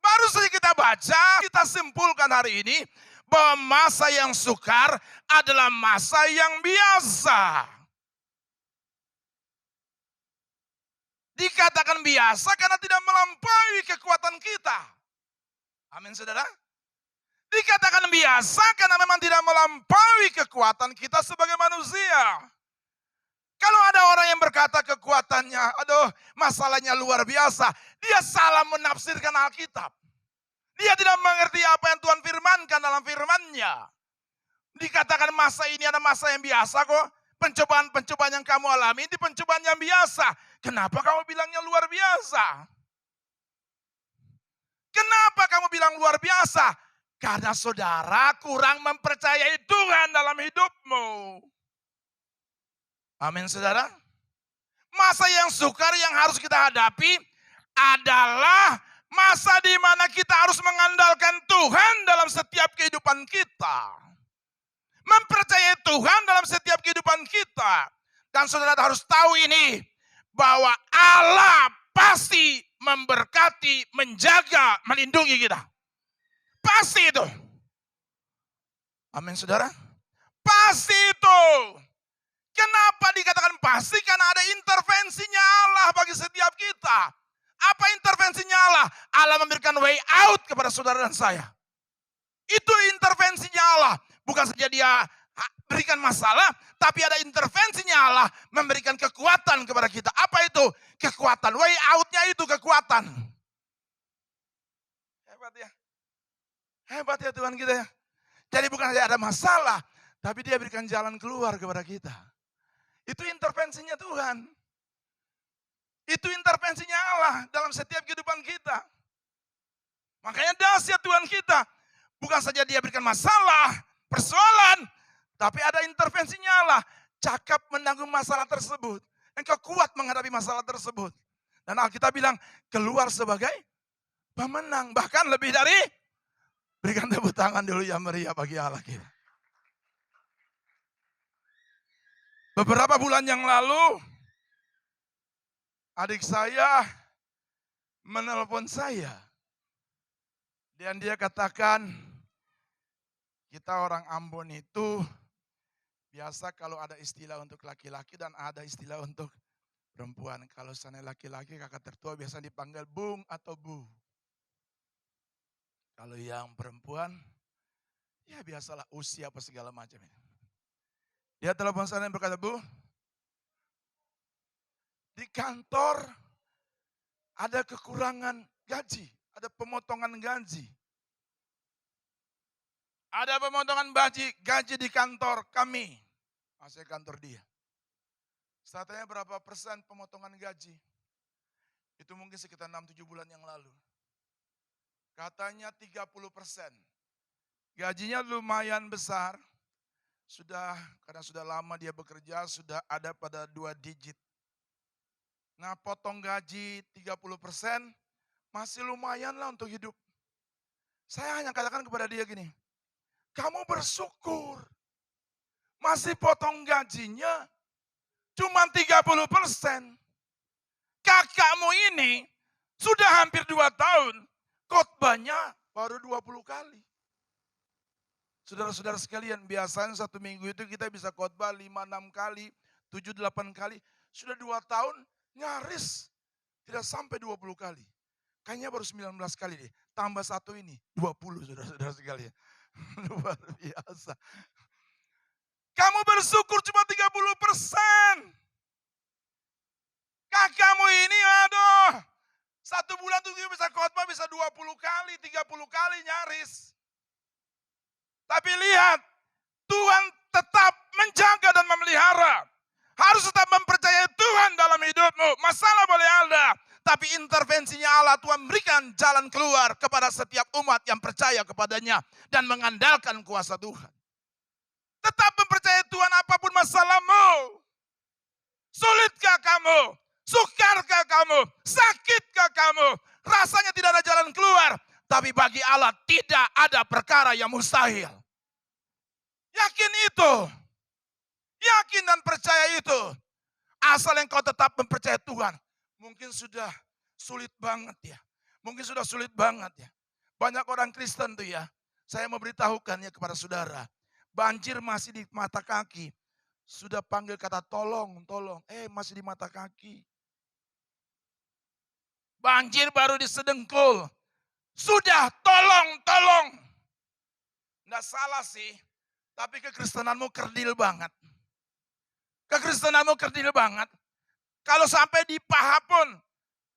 Baru saja kita baca, kita simpulkan hari ini bahwa masa yang sukar adalah masa yang biasa. Dikatakan biasa karena tidak melampaui kekuatan kita. Amin saudara. Dikatakan biasa karena memang tidak melampaui kekuatan kita sebagai manusia. Kalau ada orang yang berkata kekuatannya, aduh masalahnya luar biasa. Dia salah menafsirkan Alkitab. Dia tidak mengerti apa yang Tuhan firmankan dalam firman-Nya. Dikatakan masa ini ada masa yang biasa kok. Pencobaan-pencobaan yang kamu alami ini pencobaan yang biasa. Kenapa kamu bilangnya luar biasa? Kenapa kamu bilang luar biasa? Karena saudara kurang mempercayai Tuhan dalam hidupmu. Amin saudara. Masa yang sukar yang harus kita hadapi adalah masa di mana kita harus mengandalkan Tuhan dalam setiap kehidupan kita. Mempercayai Tuhan dalam setiap kehidupan kita. Dan saudara harus tahu ini, bahwa Allah pasti memberkati, menjaga, melindungi kita. Pasti itu. Amin saudara. Pasti itu. Kenapa dikatakan pasti? Karena ada intervensinya Allah bagi setiap kita. Apa intervensinya Allah? Allah memberikan way out kepada saudara dan saya. Itu intervensinya Allah. Bukan saja dia berikan masalah, tapi ada intervensinya Allah memberikan kekuatan kepada kita. Apa itu? Kekuatan. Way out-nya itu kekuatan. Hebat ya. Hebat ya Tuhan kita ya. Jadi bukan saja ada masalah, tapi dia berikan jalan keluar kepada kita. Itu intervensinya Tuhan. Itu intervensinya Allah dalam setiap kehidupan kita. Makanya dahsyat Tuhan kita. Bukan saja dia berikan masalah, persoalan, tapi ada intervensinya Allah. Cakap menanggung masalah tersebut. Engkau kuat menghadapi masalah tersebut. Dan Alkitab bilang, keluar sebagai pemenang. Bahkan lebih dari, berikan tepuk tangan dulu yang meriah bagi Allah kita. Beberapa bulan yang lalu, adik saya menelpon saya. Dan dia katakan, kita orang Ambon itu biasa kalau ada istilah untuk laki-laki dan ada istilah untuk perempuan. Kalau sana laki-laki, kakak tertua biasa dipanggil Bung atau Bu. Kalau yang perempuan, ya biasalah usia apa segala macam. Dia telepon saya dan berkata, Bu, di kantor ada kekurangan gaji, ada pemotongan gaji. Ada pemotongan gaji di kantor kami. Masih kantor dia. Saya tanya berapa persen pemotongan gaji. Itu mungkin sekitar 6-7 bulan yang lalu. Katanya 30%. Gajinya lumayan besar. Karena sudah lama dia bekerja, sudah ada pada 2 digit. Nah potong gaji 30% masih lumayan lah untuk hidup. Saya hanya katakan kepada dia gini, kamu bersyukur. Masih potong gajinya cuma 30%. Kakakmu ini sudah hampir 2 tahun. Khotbahnya baru 20 kali. Saudara-saudara sekalian, biasanya 1 minggu itu kita bisa khotbah 5-6 kali, 7-8 kali. Sudah 2 tahun nyaris tidak sampai 20 kali. Kayaknya baru 19 kali deh. Tambah 1 ini, 20 saudara-saudara sekalian. Luar biasa. Kamu bersyukur cuma 30%. Kakakmu ini aduh. 1 bulan tuh bisa khotbah bisa 20 kali, 30 kali nyaris. Tapi lihat, Tuhan tetap menjaga dan memelihara. Harus tetap mempercayai Tuhan dalam hidupmu. Masalah boleh ada, tapi intervensinya Allah, Tuhan berikan jalan keluar kepada setiap umat yang percaya kepadanya dan mengandalkan kuasa Tuhan. Tetap mempercayai Tuhan apapun masalahmu. Sulitkah kamu? Sukarkah kamu? Sakitkah kamu? Rasanya tidak ada jalan keluar. Tapi bagi Allah tidak ada perkara yang mustahil. Yakin itu. Yakin dan percaya itu. Asal engkau tetap mempercayai Tuhan. Mungkin sudah sulit banget ya. Mungkin sudah sulit banget ya. Banyak orang Kristen tuh ya. Saya mau beritahukan ya kepada saudara. Banjir masih di mata kaki. Sudah panggil kata tolong, tolong. Masih di mata kaki. Banjir baru di sedengkul. Sudah tolong, tolong. Nggak salah sih. Tapi kekristenanmu kerdil banget. Kekristenanmu kerdil banget. Kalau sampai di paha pun.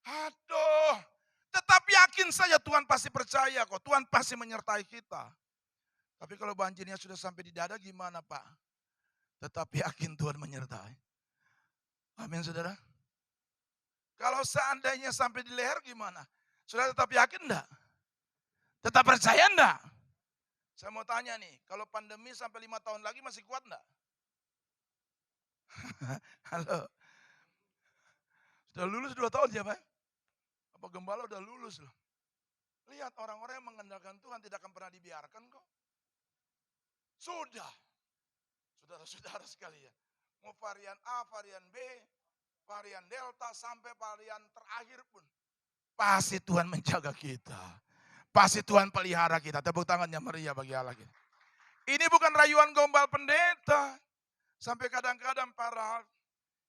Aduh. Tetap yakin saja Tuhan pasti percaya kok. Tuhan pasti menyertai kita. Tapi kalau banjirnya sudah sampai di dada gimana Pak? Tetap yakin Tuhan menyertai. Amin saudara. Kalau seandainya sampai di leher gimana? Sudah tetap yakin enggak? Tetap percaya enggak? Saya mau tanya nih, kalau pandemi sampai 5 tahun lagi masih kuat enggak? Halo. Sudah lulus 2 tahun ya Pak? Apa gembala udah lulus loh? Lihat orang-orang yang mengandalkan Tuhan tidak akan pernah dibiarkan kok. Sudah. Saudara-saudara sekalian. Mau varian A, varian B, varian Delta, sampai varian terakhir pun. Pasti Tuhan menjaga kita. Pasti Tuhan pelihara kita. Tepuk tangannya meriah bagi Allah kita. Ini bukan rayuan gombal pendeta. Sampai kadang-kadang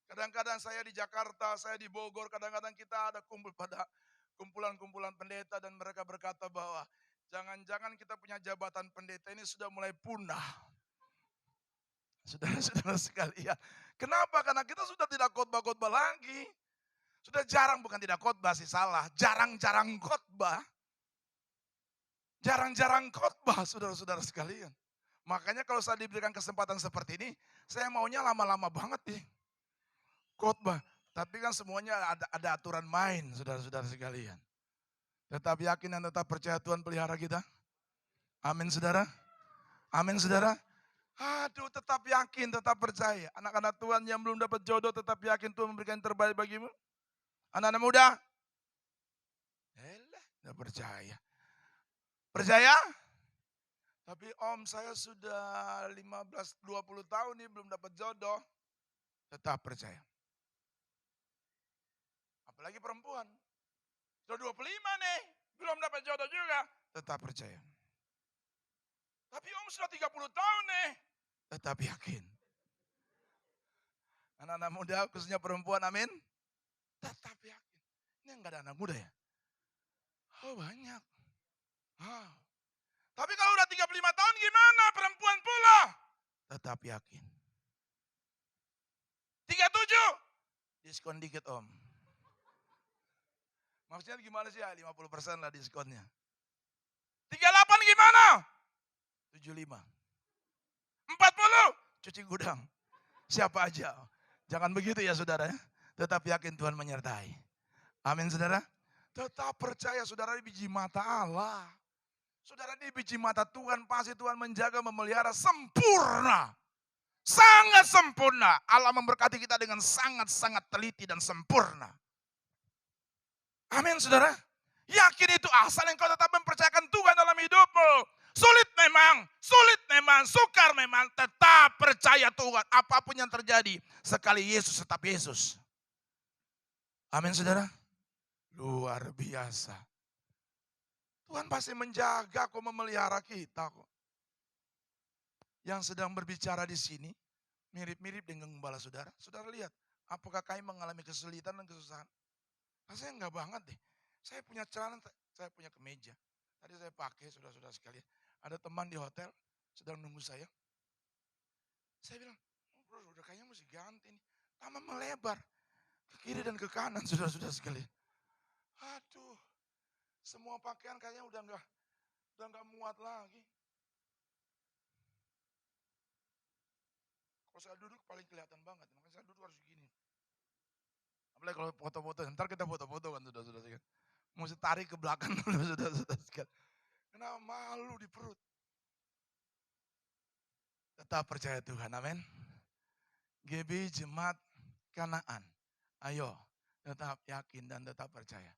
kadang-kadang saya di Jakarta, saya di Bogor, kadang-kadang kita ada kumpul pada kumpulan-kumpulan pendeta dan mereka berkata bahwa jangan-jangan kita punya jabatan pendeta ini sudah mulai punah. Saudara-saudara sekalian. Kenapa? Karena kita sudah tidak khotbah-khotbah lagi. Sudah jarang, bukan tidak khotbah sih salah. Jarang-jarang khotbah. Jarang-jarang khotbah saudara-saudara sekalian. Makanya kalau saya diberikan kesempatan seperti ini, saya maunya lama-lama banget nih. Khotbah. Tapi kan semuanya ada aturan main saudara-saudara sekalian. Tetap yakin dan tetap percaya Tuhan pelihara kita. Amin saudara. Amin saudara. Aduh, tetap yakin, tetap percaya. Anak-anak Tuhan yang belum dapat jodoh, tetap yakin Tuhan memberikan yang terbaik bagimu. Anak-anak muda, tidak percaya. Percaya? Tapi om, saya sudah 15-20 tahun nih belum dapat jodoh. Tetap percaya. Apalagi perempuan. Sudah 25 nih, belum dapat jodoh juga. Tetap percaya. Tapi om sudah 30 tahun nih. Tetap yakin. Anak-anak muda khususnya perempuan amin. Tetap yakin. Ini enggak ada anak muda ya? Oh banyak. Tapi kalau udah 35 tahun gimana perempuan pula? Tetap yakin. 37. Diskon dikit om. Maksudnya gimana sih ya? 50% lah diskonnya. 38 gimana? 75. 40. Cuci gudang. Siapa aja. Jangan begitu ya saudara. Tetap yakin Tuhan menyertai. Amin saudara. Tetap percaya saudara di biji mata Allah. Saudara di biji mata Tuhan pasti Tuhan menjaga memelihara sempurna. Sangat sempurna. Allah memberkati kita dengan sangat-sangat teliti dan sempurna. Amin saudara. Yakin itu asal engkau tetap mempercayakan Tuhan dalam hidupmu. Sulit memang, sukar memang, tetap percaya Tuhan. Apapun yang terjadi, sekali Yesus tetap Yesus. Amin saudara. Luar biasa. Tuhan pasti menjaga kok, memelihara kita kok. Yang sedang berbicara di sini, mirip-mirip dengan gembala saudara. Saudara lihat, apakah kami mengalami kesulitan dan kesusahan? Rasanya enggak banget deh. Saya punya celana, saya punya kemeja. Tadi saya pakai, saudara-saudara sekalian. Ada teman di hotel, sedang nunggu saya. Saya bilang, oh bro, udah kayaknya mesti ganti nih. Tambah melebar. Ke kiri dan ke kanan, saudara-saudara sekalian. Aduh, semua pakaian kayaknya udah enggak muat lagi. Kalau saya duduk paling kelihatan banget, makanya saya duduk harus begini. Apalagi kalau foto-foto, ntar kita foto-foto kan saudara-saudara sekalian. Mesti tarik ke belakang dulu saudara-saudara sekalian. Kenapa malu di perut? Tetap percaya Tuhan, amin. GB Jemaat Kanaan. Ayo, tetap yakin dan tetap percaya.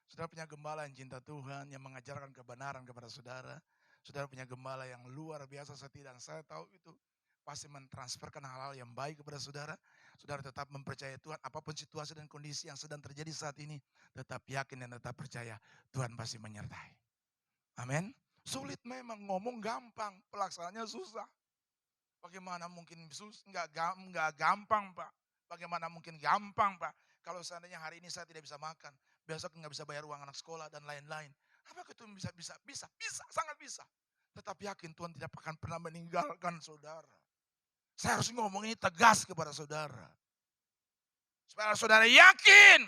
Saudara punya gembala yang cinta Tuhan, yang mengajarkan kebenaran kepada saudara. Saudara punya gembala yang luar biasa setia, dan saya tahu itu pasti mentransferkan hal-hal yang baik kepada saudara. Saudara tetap mempercayai Tuhan, apapun situasi dan kondisi yang sedang terjadi saat ini, tetap yakin dan tetap percaya Tuhan pasti menyertai. Amin. Sulit memang, ngomong gampang, pelaksanaannya susah. Bagaimana mungkin nggak gampang Pak? Bagaimana mungkin gampang Pak? Kalau seandainya hari ini saya tidak bisa makan, besok nggak bisa bayar uang anak sekolah dan lain-lain. Apakah itu bisa, sangat bisa. Tetap yakin Tuhan tidak akan pernah meninggalkan saudara. Saya harus ngomong ini tegas kepada saudara. Supaya saudara yakin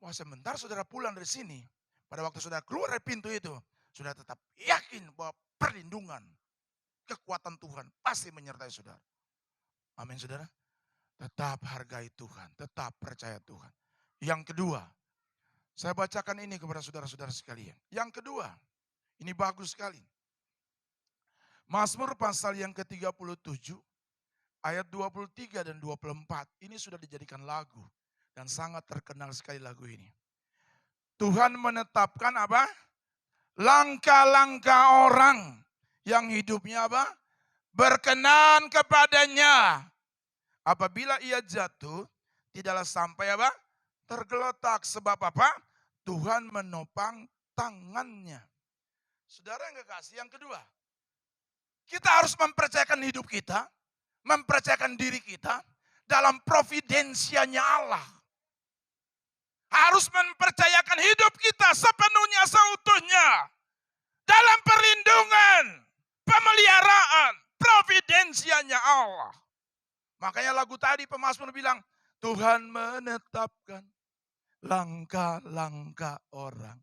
Wah, sebentar saudara pulang dari sini, pada waktu saudara keluar dari pintu itu, sudah tetap yakin bahwa perlindungan, kekuatan Tuhan pasti menyertai saudara. Amin saudara. Tetap hargai Tuhan, tetap percaya Tuhan. Yang kedua, saya bacakan ini kepada saudara-saudara sekalian. Yang kedua, ini bagus sekali. Mazmur pasal yang ke-37, ayat 23 dan 24. Ini sudah dijadikan lagu. Dan sangat terkenal sekali lagu ini. Tuhan menetapkan apa? Langkah-langkah orang yang hidupnya apa? Berkenan kepadanya. Apabila ia jatuh, tidaklah sampai apa? Tergeletak. Sebab apa? Tuhan menopang tangannya. Saudara yang kekasih, yang kedua. Kita harus mempercayakan hidup kita, mempercayakan diri kita dalam providensianya Allah. Harus mempercayakan hidup kita sepenuhnya, seutuhnya. Dalam perlindungan, pemeliharaan, providensianya Allah. Makanya lagu tadi pemazmur bilang, Tuhan menetapkan langkah-langkah orang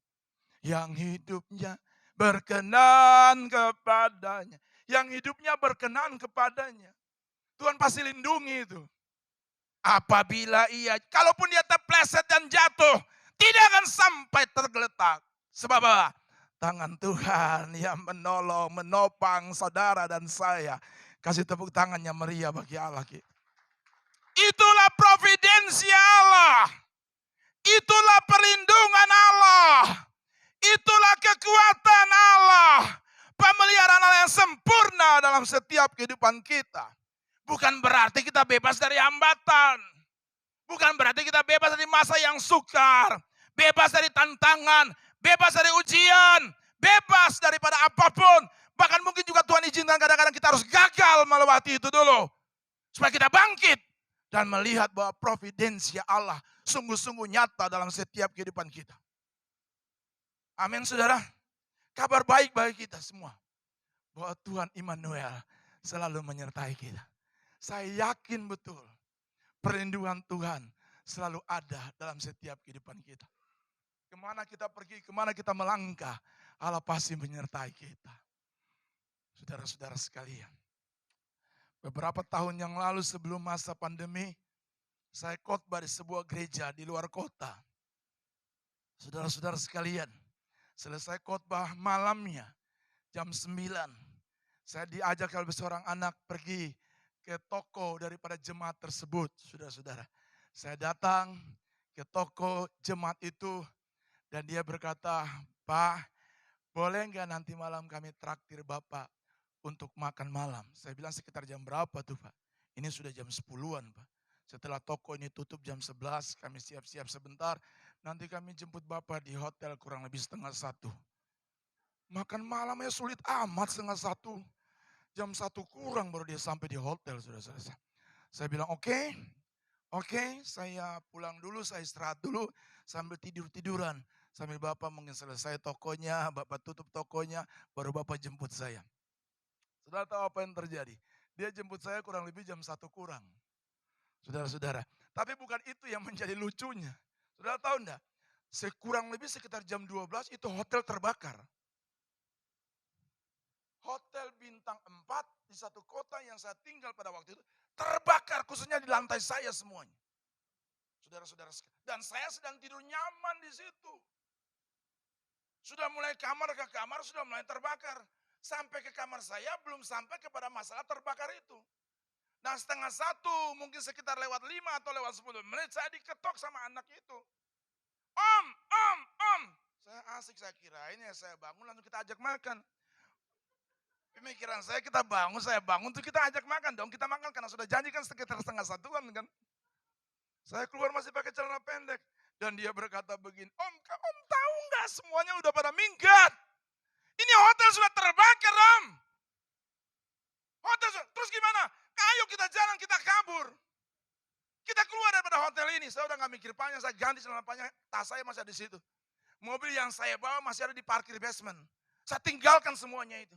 yang hidupnya berkenan kepadanya. Yang hidupnya berkenan kepadanya. Tuhan pasti lindungi itu. Apabila ia, kalaupun dia terpleset dan jatuh, tidak akan sampai tergeletak. Sebab apa? Tangan Tuhan yang menolong, menopang saudara dan saya. Kasih tepuk tangannya meriah bagi Allah. Itulah providensi Allah. Itulah perlindungan Allah. Itulah kekuatan Allah. Pemeliharaan Allah yang sempurna dalam setiap kehidupan kita. Bukan berarti kita bebas dari hambatan. Bukan berarti kita bebas dari masa yang sukar. Bebas dari tantangan. Bebas dari ujian. Bebas daripada apapun. Bahkan mungkin juga Tuhan izinkan kadang-kadang kita harus gagal melewati itu dulu. Supaya kita bangkit. Dan melihat bahwa providensia Allah sungguh-sungguh nyata dalam setiap kehidupan kita. Amin saudara. Kabar baik bagi kita semua. Bahwa Tuhan Immanuel selalu menyertai kita. Saya yakin betul perlindungan Tuhan selalu ada dalam setiap kehidupan kita. Kemana kita pergi, kemana kita melangkah, Allah pasti menyertai kita. Saudara-saudara sekalian. Beberapa tahun yang lalu sebelum masa pandemi, saya khotbah di sebuah gereja di luar kota. Saudara-saudara sekalian, selesai khotbah malamnya, jam 9, saya diajak oleh seorang anak pergi ke toko daripada jemaat tersebut, saudara-saudara. Saya datang ke toko jemaat itu dan dia berkata, Pak, boleh nggak nanti malam kami traktir Bapak untuk makan malam? Saya bilang sekitar jam berapa tuh Pak? Ini sudah jam 10-an Pak. Setelah toko ini tutup jam 11, kami siap-siap sebentar. Nanti kami jemput Bapak di hotel kurang lebih 12:30. Makan malamnya sulit amat 12:30. Jam 1 kurang baru dia sampai di hotel, saudara-saudara. Saya bilang oke, saya pulang dulu, saya istirahat dulu sambil tidur-tiduran. Sambil Bapak mungkin selesai tokonya, Bapak tutup tokonya, baru Bapak jemput saya. Saudara tahu apa yang terjadi? Dia jemput saya kurang lebih jam 1 kurang. Saudara-saudara. Tapi bukan itu yang menjadi lucunya. Saudara tahu enggak? Kurang lebih sekitar jam 12 itu hotel terbakar. Hotel bintang 4 di satu kota yang saya tinggal pada waktu itu terbakar, khususnya di lantai saya semuanya. Saudara-saudara, dan saya sedang tidur nyaman di situ. Sudah mulai kamar ke kamar, sudah mulai terbakar. Sampai ke kamar saya belum sampai kepada masalah terbakar itu. Nah 12:30 mungkin sekitar lewat 5 atau lewat 10 menit saya diketok sama anak itu. Om. Saya asik, saya kirain ya saya bangun langsung kita ajak makan. Pemikiran saya saya bangun tuh kita ajak makan dong. Kita makan karena sudah janji kan sekitar 12:30 kan. Saya keluar masih pakai celana pendek. Dan dia berkata begini, Om tahu nggak semuanya udah pada minggat. Ini hotel sudah terbakar Om. Terus gimana? Ayo kita jalan, kita kabur. Kita keluar daripada hotel ini. Saya udah gak mikir panjang, saya ganti celana panjang, tas saya masih ada di situ. Mobil yang saya bawa masih ada di parkir basement. Saya tinggalkan semuanya itu.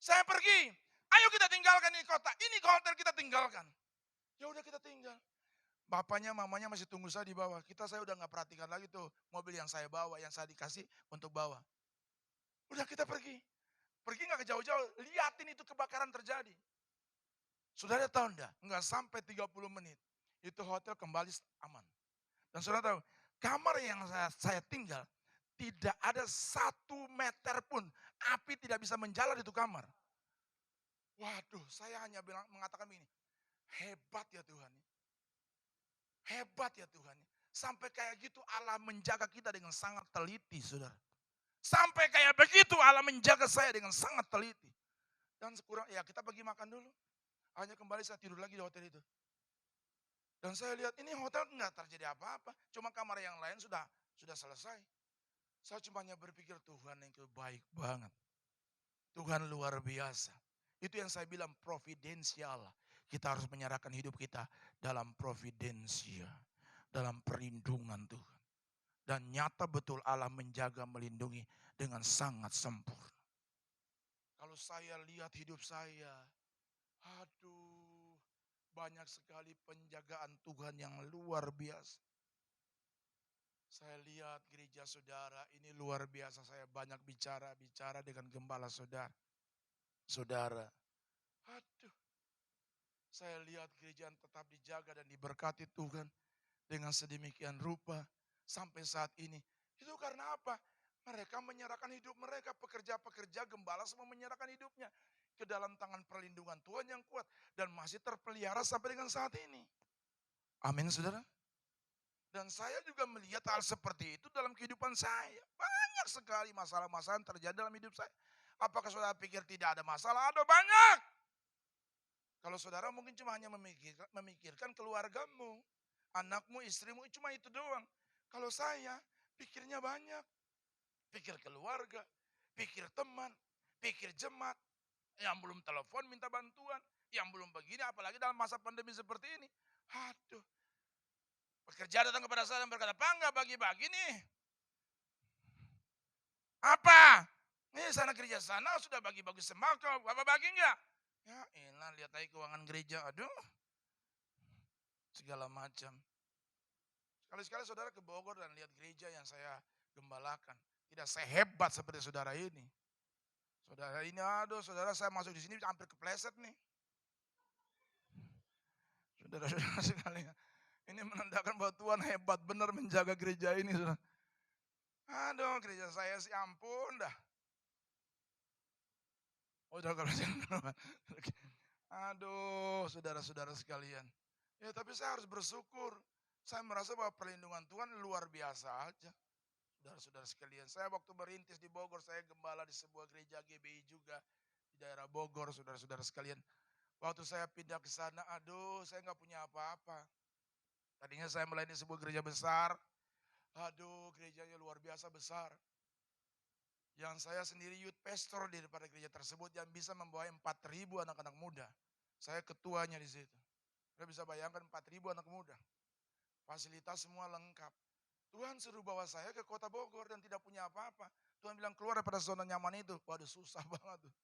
Saya pergi. Ayo kita tinggalkan ini kota. Ini hotel kita tinggalkan. Ya udah kita tinggal. Bapaknya, mamanya masih tunggu saya di bawah. Saya udah nggak perhatikan lagi tuh mobil yang saya bawa, yang saya dikasih untuk bawa. Udah kita pergi. Pergi nggak ke jauh-jauh, liatin itu kebakaran terjadi. Saudara tahu enggak sampai 30 menit. Itu hotel kembali aman. Dan saudara tahu, kamar yang saya tinggal, tidak ada 1 meter pun api tidak bisa menjalar di itu kamar. Waduh, saya hanya mengatakan begini, hebat ya Tuhan. Hebat ya Tuhan. Sampai kayak gitu Allah menjaga kita dengan sangat teliti, saudara. Sampai kayak begitu Allah menjaga saya dengan sangat teliti. Dan sekurang, ya kita pergi makan dulu. Hanya kembali saya tidur lagi di hotel itu. Dan saya lihat ini hotel enggak terjadi apa-apa. Cuma kamar yang lain sudah selesai. Saya cuma hanya berpikir Tuhan yang baik banget. Tuhan luar biasa. Itu yang saya bilang providensial. Kita harus menyerahkan hidup kita dalam providensia. Dalam perlindungan Tuhan. Dan nyata betul Allah menjaga melindungi dengan sangat sempurna. Kalau saya lihat hidup saya, aduh, banyak sekali penjagaan Tuhan yang luar biasa. Saya lihat gereja saudara ini luar biasa. Saya banyak bicara dengan gembala saudara. Saudara, aduh, saya lihat gereja yang tetap dijaga dan diberkati Tuhan dengan sedemikian rupa sampai saat ini. Itu karena apa? Mereka menyerahkan hidup mereka, pekerja-pekerja gembala semua menyerahkan hidupnya ke dalam tangan perlindungan Tuhan yang kuat dan masih terpelihara sampai dengan saat ini. Amin, saudara. Dan saya juga melihat hal seperti itu dalam kehidupan saya. Banyak sekali masalah-masalah yang terjadi dalam hidup saya. Apakah saudara pikir tidak ada masalah? Ada banyak. Kalau saudara mungkin cuma hanya memikirkan keluargamu, anakmu, istrimu, cuma itu doang. Kalau saya pikirnya banyak. Pikir keluarga, pikir teman, pikir jemaat, yang belum telepon minta bantuan, yang belum begini, apalagi dalam masa pandemi seperti ini. Aduh, pekerja datang kepada saya dan berkata, Pak enggak bagi-bagi nih. Apa? Nih sana gereja sana sudah bagi-bagi sembako, Bapak bagi enggak? Ya elah, lihat aja keuangan gereja, aduh. Segala macam. Sekali-sekali saudara ke Bogor dan lihat gereja yang saya gembalakan. Tidak sehebat seperti saudara ini. Saudara ini, aduh, saudara saya masuk di sini hampir kepleset nih. Saudara-saudara sekalian, ini menandakan bahwa Tuhan hebat benar menjaga gereja ini, saudara. Aduh, gereja saya sih ampun dah. Oh, udah kalau aduh, saudara-saudara sekalian. Ya, tapi saya harus bersyukur. Saya merasa bahwa perlindungan Tuhan luar biasa aja. Saudara-saudara sekalian, saya waktu merintis di Bogor, saya gembala di sebuah gereja GBI juga di daerah Bogor, saudara-saudara sekalian. Waktu saya pindah ke sana, aduh, saya nggak punya apa-apa. Tadinya saya melayani sebuah gereja besar, aduh, gerejanya luar biasa besar. Yang saya sendiri youth pastor daripada gereja tersebut yang bisa membawa 4.000 anak-anak muda. Saya ketuanya di situ. Saya bisa bayangkan 4.000 anak muda. Fasilitas semua lengkap. Tuhan suruh bawa saya ke kota Bogor dan tidak punya apa-apa. Tuhan bilang keluar daripada zona nyaman itu. Waduh, susah banget tuh.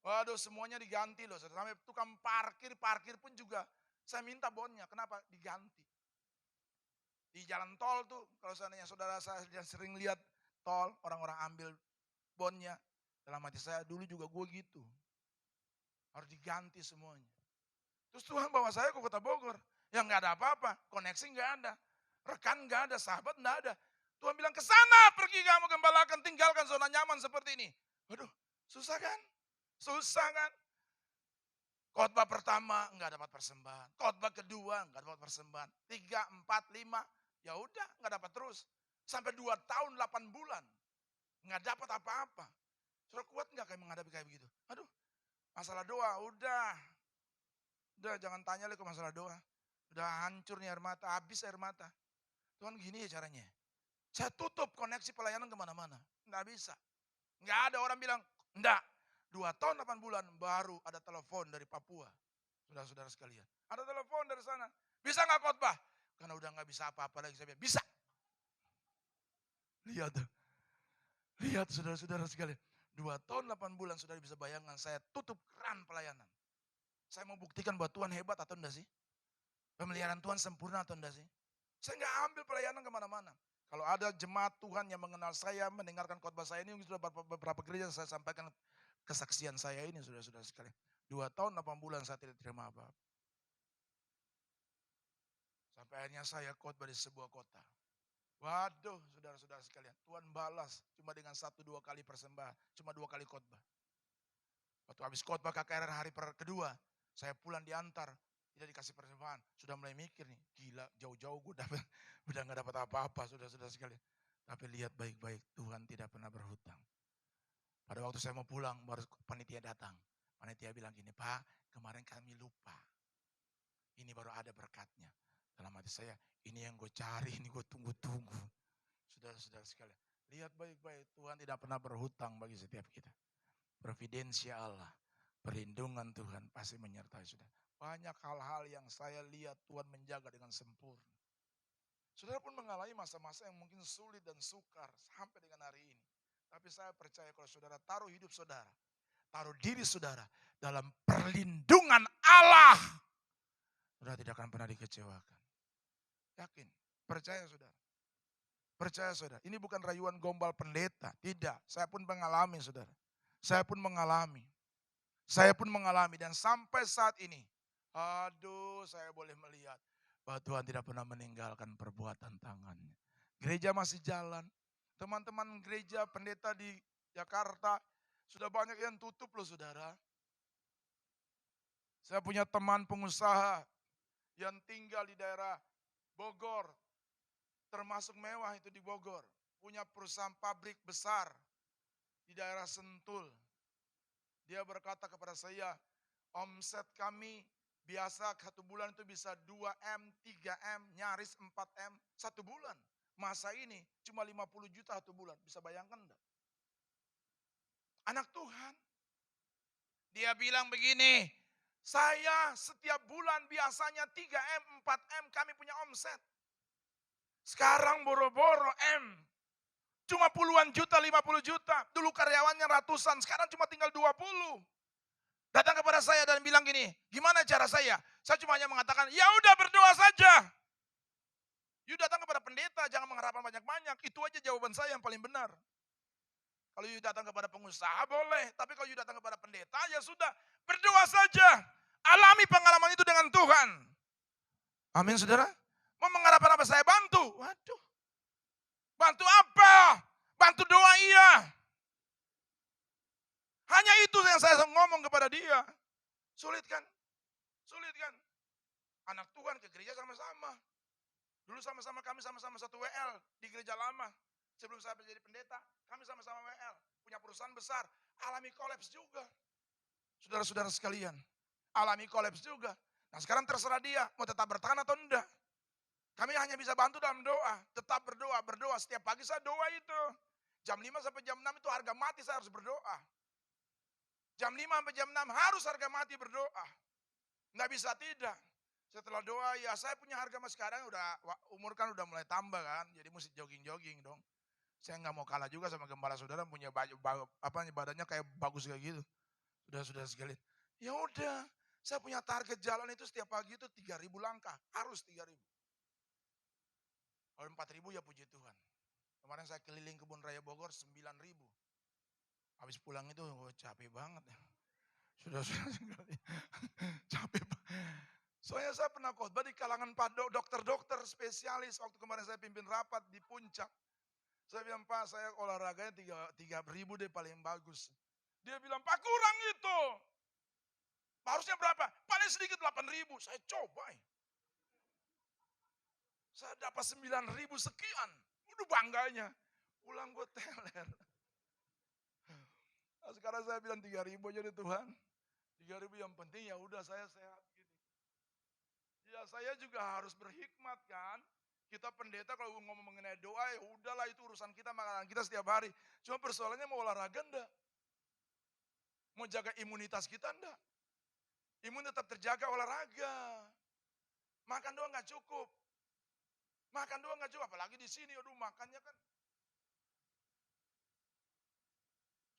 Waduh, semuanya diganti loh. Sampai tukang parkir pun juga saya minta bonnya. Kenapa? Diganti. Di jalan tol tuh, kalau seandainya saudara saya sering lihat tol, orang-orang ambil bonnya. Dalam hati saya dulu juga gue gitu. Harus diganti semuanya. Terus Tuhan bawa saya ke kota Bogor. Yang nggak ada apa-apa, koneksi nggak ada. Rekan nggak ada, sahabat nggak ada. Tuhan bilang ke sana pergi kamu gembalakan, tinggalkan zona nyaman seperti ini. Waduh, susah kan? Susah kan? Khotbah pertama nggak dapat persembahan. Khotbah kedua nggak dapat persembahan. 3, 4, 5, ya udah nggak dapat terus. Sampai 2 tahun 8 bulan nggak dapat apa-apa. Sudah kuat nggak kayak menghadapi kayak begitu? Aduh, masalah doa udah jangan tanya lagi ke masalah doa. Udah hancur nih air mata, habis air mata. Tuhan gini ya caranya. Saya tutup koneksi pelayanan kemana-mana. Nggak bisa. Nggak ada orang bilang, enggak. 2 tahun 8 bulan baru ada telepon dari Papua. Saudara-saudara sekalian. Ada telepon dari sana. Bisa nggak khotbah? Karena udah nggak bisa apa-apa lagi. Saya bilang, bisa. Lihat tuh. Lihat saudara-saudara sekalian. 2 tahun 8 bulan saudara bisa bayangkan saya tutup keran pelayanan. Saya mau buktikan bahwa Tuhan hebat atau enggak sih? Pemeliharaan Tuhan sempurna atau enggak sih? Saya nggak ambil pelayanan kemana-mana. Kalau ada jemaat Tuhan yang mengenal saya, mendengarkan khotbah saya ini, sudah beberapa gereja saya sampaikan kesaksian saya ini, sudah sekali. 2 tahun 8 bulan saya tidak terima apa-apa. Sampai akhirnya saya khotbah di sebuah kota. Waduh, saudara-saudara sekalian, Tuhan balas cuma dengan 1-2 kali persembahan, cuma 2 kali khotbah. Waktu habis khotbah KKR hari kedua, saya pulang diantar, tidak dikasih persembahan. Sudah mulai mikir nih, gila jauh-jauh gue dapat, udah gak dapat apa-apa, saudara-saudara sekalian. Tapi lihat baik-baik, Tuhan tidak pernah berhutang. Pada waktu saya mau pulang, baru panitia datang. Panitia bilang gini, Pak, kemarin kami lupa. Ini baru ada berkatnya. Dalam hati saya, ini yang gue cari, ini gue tunggu-tunggu. Saudara-saudara sekalian, lihat baik-baik, Tuhan tidak pernah berhutang bagi setiap kita. Providensia Allah, perlindungan Tuhan pasti menyertai saudara. Banyak hal-hal yang saya lihat Tuhan menjaga dengan sempurna. Saudara pun mengalami masa-masa yang mungkin sulit dan sukar sampai dengan hari ini. Tapi saya percaya kalau saudara taruh hidup saudara, taruh diri saudara dalam perlindungan Allah, saudara tidak akan pernah dikecewakan. Yakin, percaya saudara. Percaya saudara, ini bukan rayuan gombal pendeta, tidak. Saya pun mengalami saudara. Saya pun mengalami. Saya pun mengalami dan sampai saat ini, aduh saya boleh melihat bahwa Tuhan tidak pernah meninggalkan perbuatan tangannya. Gereja masih jalan. Teman-teman gereja pendeta di Jakarta sudah banyak yang tutup loh saudara. Saya punya teman pengusaha yang tinggal di daerah Bogor, termasuk mewah itu di Bogor. Punya perusahaan pabrik besar di daerah Sentul. Dia berkata kepada saya, omset kami biasa 1 bulan itu bisa 2M, 3M, nyaris 4M 1 bulan. Masa ini cuma 50 juta 1 bulan. Bisa bayangkan enggak? Anak Tuhan. Dia bilang begini, saya setiap bulan biasanya 3M, 4M kami punya omset. Sekarang boro-boro M. Cuma puluhan juta, 50 juta. Dulu karyawannya ratusan, sekarang cuma tinggal 20. Datang kepada saya dan bilang gini, gimana cara saya? Saya cuma hanya mengatakan, ya udah berdoa saja. You datang kepada pendeta, jangan mengharapkan banyak-banyak. Itu aja jawaban saya yang paling benar. Kalau you datang kepada pengusaha boleh, tapi kalau you datang kepada pendeta, ya sudah. Berdoa saja. Alami pengalaman itu dengan Tuhan. Amin saudara. Mau mengharapkan apa saya bantu? Waduh. Bantu apa? Bantu doa iya. Hanya itu yang saya ngomong kepada dia. Sulit kan? Sulit kan? Anak Tuhan ke gereja sama-sama. Dulu sama-sama kami sama-sama satu WL di gereja lama. Sebelum saya menjadi pendeta, kami sama-sama WL. Punya perusahaan besar. Alami kolaps juga. Saudara-saudara sekalian. Alami kolaps juga. Nah sekarang terserah dia. Mau tetap bertahan atau enggak. Kami hanya bisa bantu dalam doa. Tetap berdoa, berdoa. Setiap pagi saya doa itu. Jam 5 sampai jam 6 itu harga mati saya harus berdoa. Jam 5 sampai jam 6 harus harga mati berdoa. Nggak bisa tidak. Setelah doa, ya saya punya harga mas sekarang umur kan udah mulai tambah kan. Jadi mesti jogging-jogging dong. Saya nggak mau kalah juga sama gembala saudara punya badannya kayak bagus kayak gitu. Sudah sekalian. Ya udah, saya punya target jalan itu setiap pagi itu 3.000 langkah. Harus 3.000. Kalau 4.000 ya puji Tuhan. Kemarin saya keliling kebun raya Bogor 9.000. Habis pulang itu capek banget ya. Sudah capek banget. Soalnya saya pernah khotbah di kalangan dokter-dokter spesialis. Waktu kemarin saya pimpin rapat di puncak. Saya bilang, Pak saya olahraganya 3.000 deh paling bagus. Dia bilang, Pak kurang itu. Harusnya berapa? Paling sedikit 8.000. Saya coba. Saya dapat 9.000 sekian. Udah bangganya. Pulang gue teler. Nah, sekarang saya bilang 3.000 aja deh Tuhan. 3.000 yang penting ya udah saya sehat. Ya saya juga harus berhikmat kan. Kita pendeta kalau ngomong mengenai doa ya udahlah itu urusan kita makanan kita setiap hari. Cuma persoalannya mau olahraga enggak? Mau jaga imunitas kita enggak? Imun tetap terjaga olahraga. Makan doang nggak cukup. Makan doang nggak cukup apalagi di sini aduh makannya kan.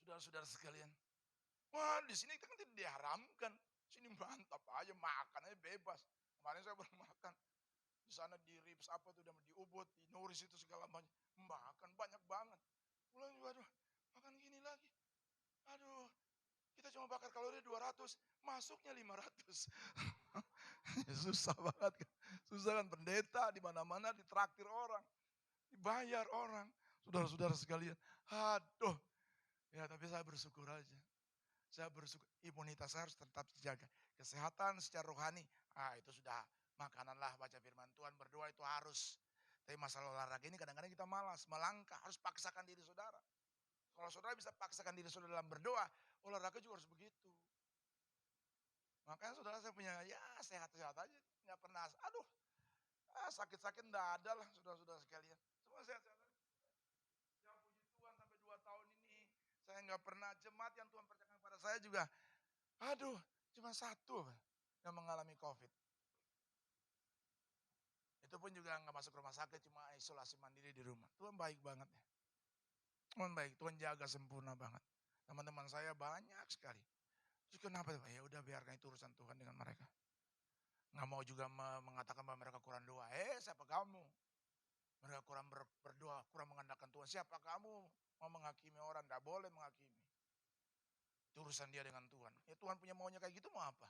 Saudara-saudara sekalian. Wah di sini kan tidak diharamkan. Sini mantap aja makan aja bebas. Kemarin saya baru makan. Di sana di Ribs apa tuh, di Ubud, di Nuris itu segala macam. Makan banyak banget. Mulai, waduh, makan gini lagi. Aduh, kita cuma bakar kalori 200, masuknya 500. Susah banget kan. Susah kan, pendeta di mana-mana ditraktir orang, dibayar orang. Saudara-saudara sekalian, aduh. Ya tapi saya bersyukur aja. Saya bersyukur, imunitas saya harus tetap dijaga. Kesehatan secara rohani, itu sudah makanan lah, baca firman Tuhan, berdoa itu harus. Tapi masalah olahraga ini kadang-kadang kita malas, melangkah, harus paksakan diri saudara. Kalau saudara bisa paksakan diri saudara dalam berdoa, olahraga juga harus begitu. Makanya saudara saya punya, ya sehat-sehat aja. Nggak pernah, aduh, sakit-sakit enggak ada lah saudara-saudara sekalian. Semua sehat-sehat aja. Ya puji Tuhan sampai 2 tahun ini, saya nggak pernah, jemaat yang Tuhan percayakan kepada saya juga, aduh, cuma satu yang mengalami COVID. Itu pun juga nggak masuk rumah sakit, cuma isolasi mandiri di rumah. Tuhan baik banget ya. Tuhan baik, Tuhan jaga sempurna banget. Teman-teman saya banyak sekali. Terus kenapa? Ya udah biarkan itu urusan Tuhan dengan mereka. Nggak mau juga mengatakan bahwa mereka kurang doa. Siapa kamu? Mereka kurang berdoa, kurang mengandalkan Tuhan. Siapa kamu mau menghakimi orang? Nggak boleh menghakimi. Itu urusan dia dengan Tuhan. Ya Tuhan punya maunya kayak gitu mau apa?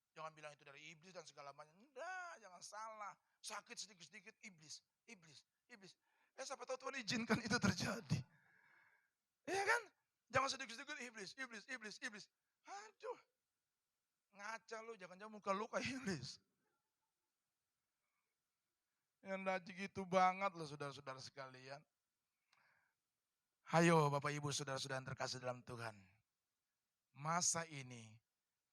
Jangan bilang itu dari iblis dan segala macam. Enggak, jangan salah. Sakit sedikit-sedikit iblis, iblis, iblis. Siapa tahu Tuhan izinkan itu terjadi. Iya kan? Jangan sedikit-sedikit iblis, iblis, iblis, iblis. Aduh. Ngaca lu, jangan-jangan muka lu kayak iblis. Yang enggak gitu banget loh saudara-saudara sekalian. Hayo Bapak Ibu saudara-saudara yang terkasih dalam Tuhan. Masa ini,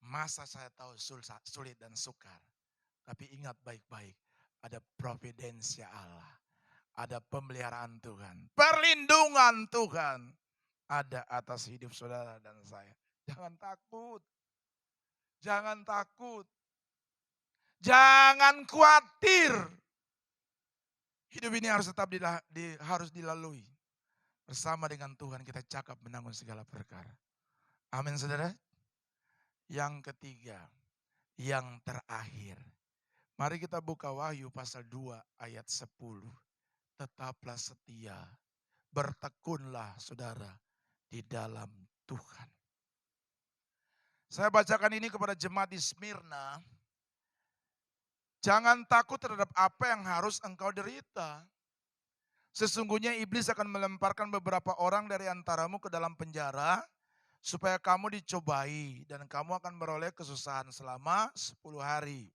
masa saya tahu sulit dan sukar. Tapi ingat baik-baik, ada providensia Allah. Ada pemeliharaan Tuhan. Perlindungan Tuhan ada atas hidup saudara dan saya. Jangan takut. Jangan takut. Jangan khawatir. Hidup ini harus tetap harus dilalui. Bersama dengan Tuhan kita cakap menanggung segala perkara. Amin saudara. Yang ketiga, yang terakhir. Mari kita buka Wahyu pasal 2 ayat 10. Tetaplah setia, bertekunlah saudara di dalam Tuhan. Saya bacakan ini kepada jemaat di Smyrna. Jangan takut terhadap apa yang harus engkau derita. Sesungguhnya iblis akan melemparkan beberapa orang dari antaramu ke dalam penjara, supaya kamu dicobai dan kamu akan beroleh kesusahan selama 10 hari.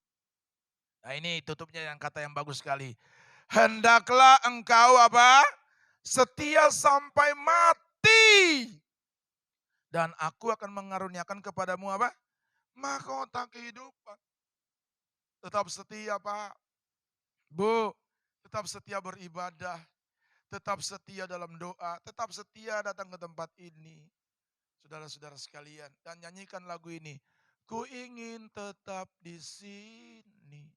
Nah ini tutupnya yang kata yang bagus sekali. Hendaklah engkau apa? Setia sampai mati. Dan aku akan mengaruniakan kepadamu apa? Mahkota kehidupan. Tetap setia Pak. Bu, tetap setia beribadah. Tetap setia dalam doa. Tetap setia datang ke tempat ini. Saudara-saudara sekalian. Dan nyanyikan lagu ini. Ku ingin tetap di sini.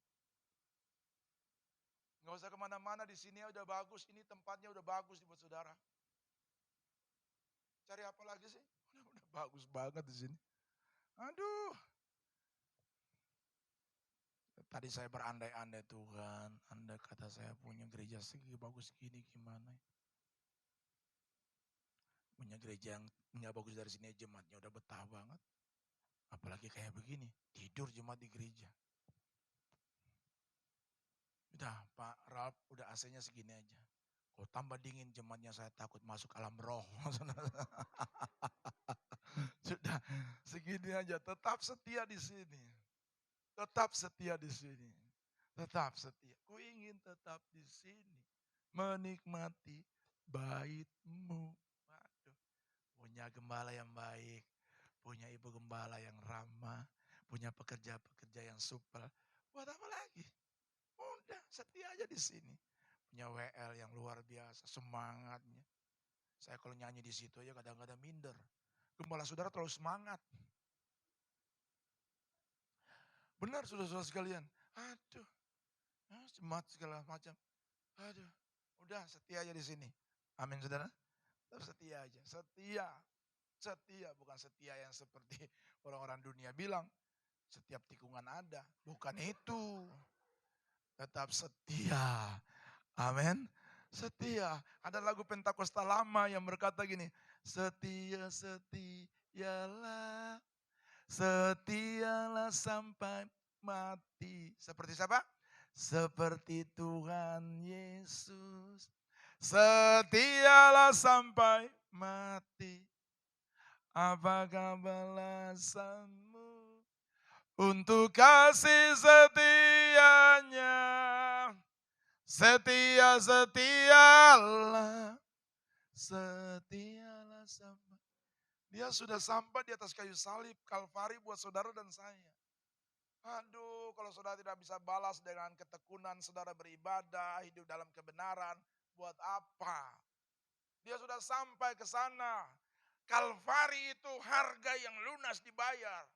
Nggak usah kemana-mana, di sini udah bagus. Ini tempatnya udah bagus buat saudara. Cari apa lagi sih? Udah bagus banget di sini. Aduh. Tadi saya berandai-andai Tuhan. Anda kata saya punya gereja segi bagus gini gimana? Punya gereja yang nggak bagus dari sini jemaatnya udah betah banget. Apalagi kayak begini. Tidur jemaat di gereja. Udah Pak Ralf udah AC-nya segini aja. Kalau tambah dingin jemaatnya saya takut masuk alam roh. Sudah segini aja, tetap setia di sini. Tetap setia di sini. Tetap setia. Ku ingin tetap di sini. Menikmati bait-Mu. Waduh. Punya gembala yang baik. Punya ibu gembala yang ramah. Punya pekerja-pekerja yang supel. Buat apa lagi? Udah setia aja di sini. Punya WL yang luar biasa. Semangatnya. Saya kalau nyanyi di situ aja kadang-kadang minder. Gembala saudara terlalu semangat. Benar saudara-saudara sekalian. Aduh. Semangat segala macam. Aduh. Udah setia aja di sini. Amin saudara. Tetap setia aja. Setia. Setia. Bukan setia yang seperti orang-orang dunia bilang. Setiap tikungan ada. Bukan itu. tetap setia. Amin. Setia. Ada lagu Pentakosta lama yang berkata gini, setia, setialah, setialah sampai mati. Seperti siapa? Seperti Tuhan Yesus. Setialah sampai mati. Apakah balasanmu untuk kasih setianya? Setia, setialah, setialah sampai. Dia sudah sampai di atas kayu salib Kalvari buat saudara dan saya. Aduh, kalau saudara tidak bisa balas dengan ketekunan saudara beribadah, hidup dalam kebenaran, buat apa? Dia sudah sampai ke sana. Kalvari itu harga yang lunas dibayar.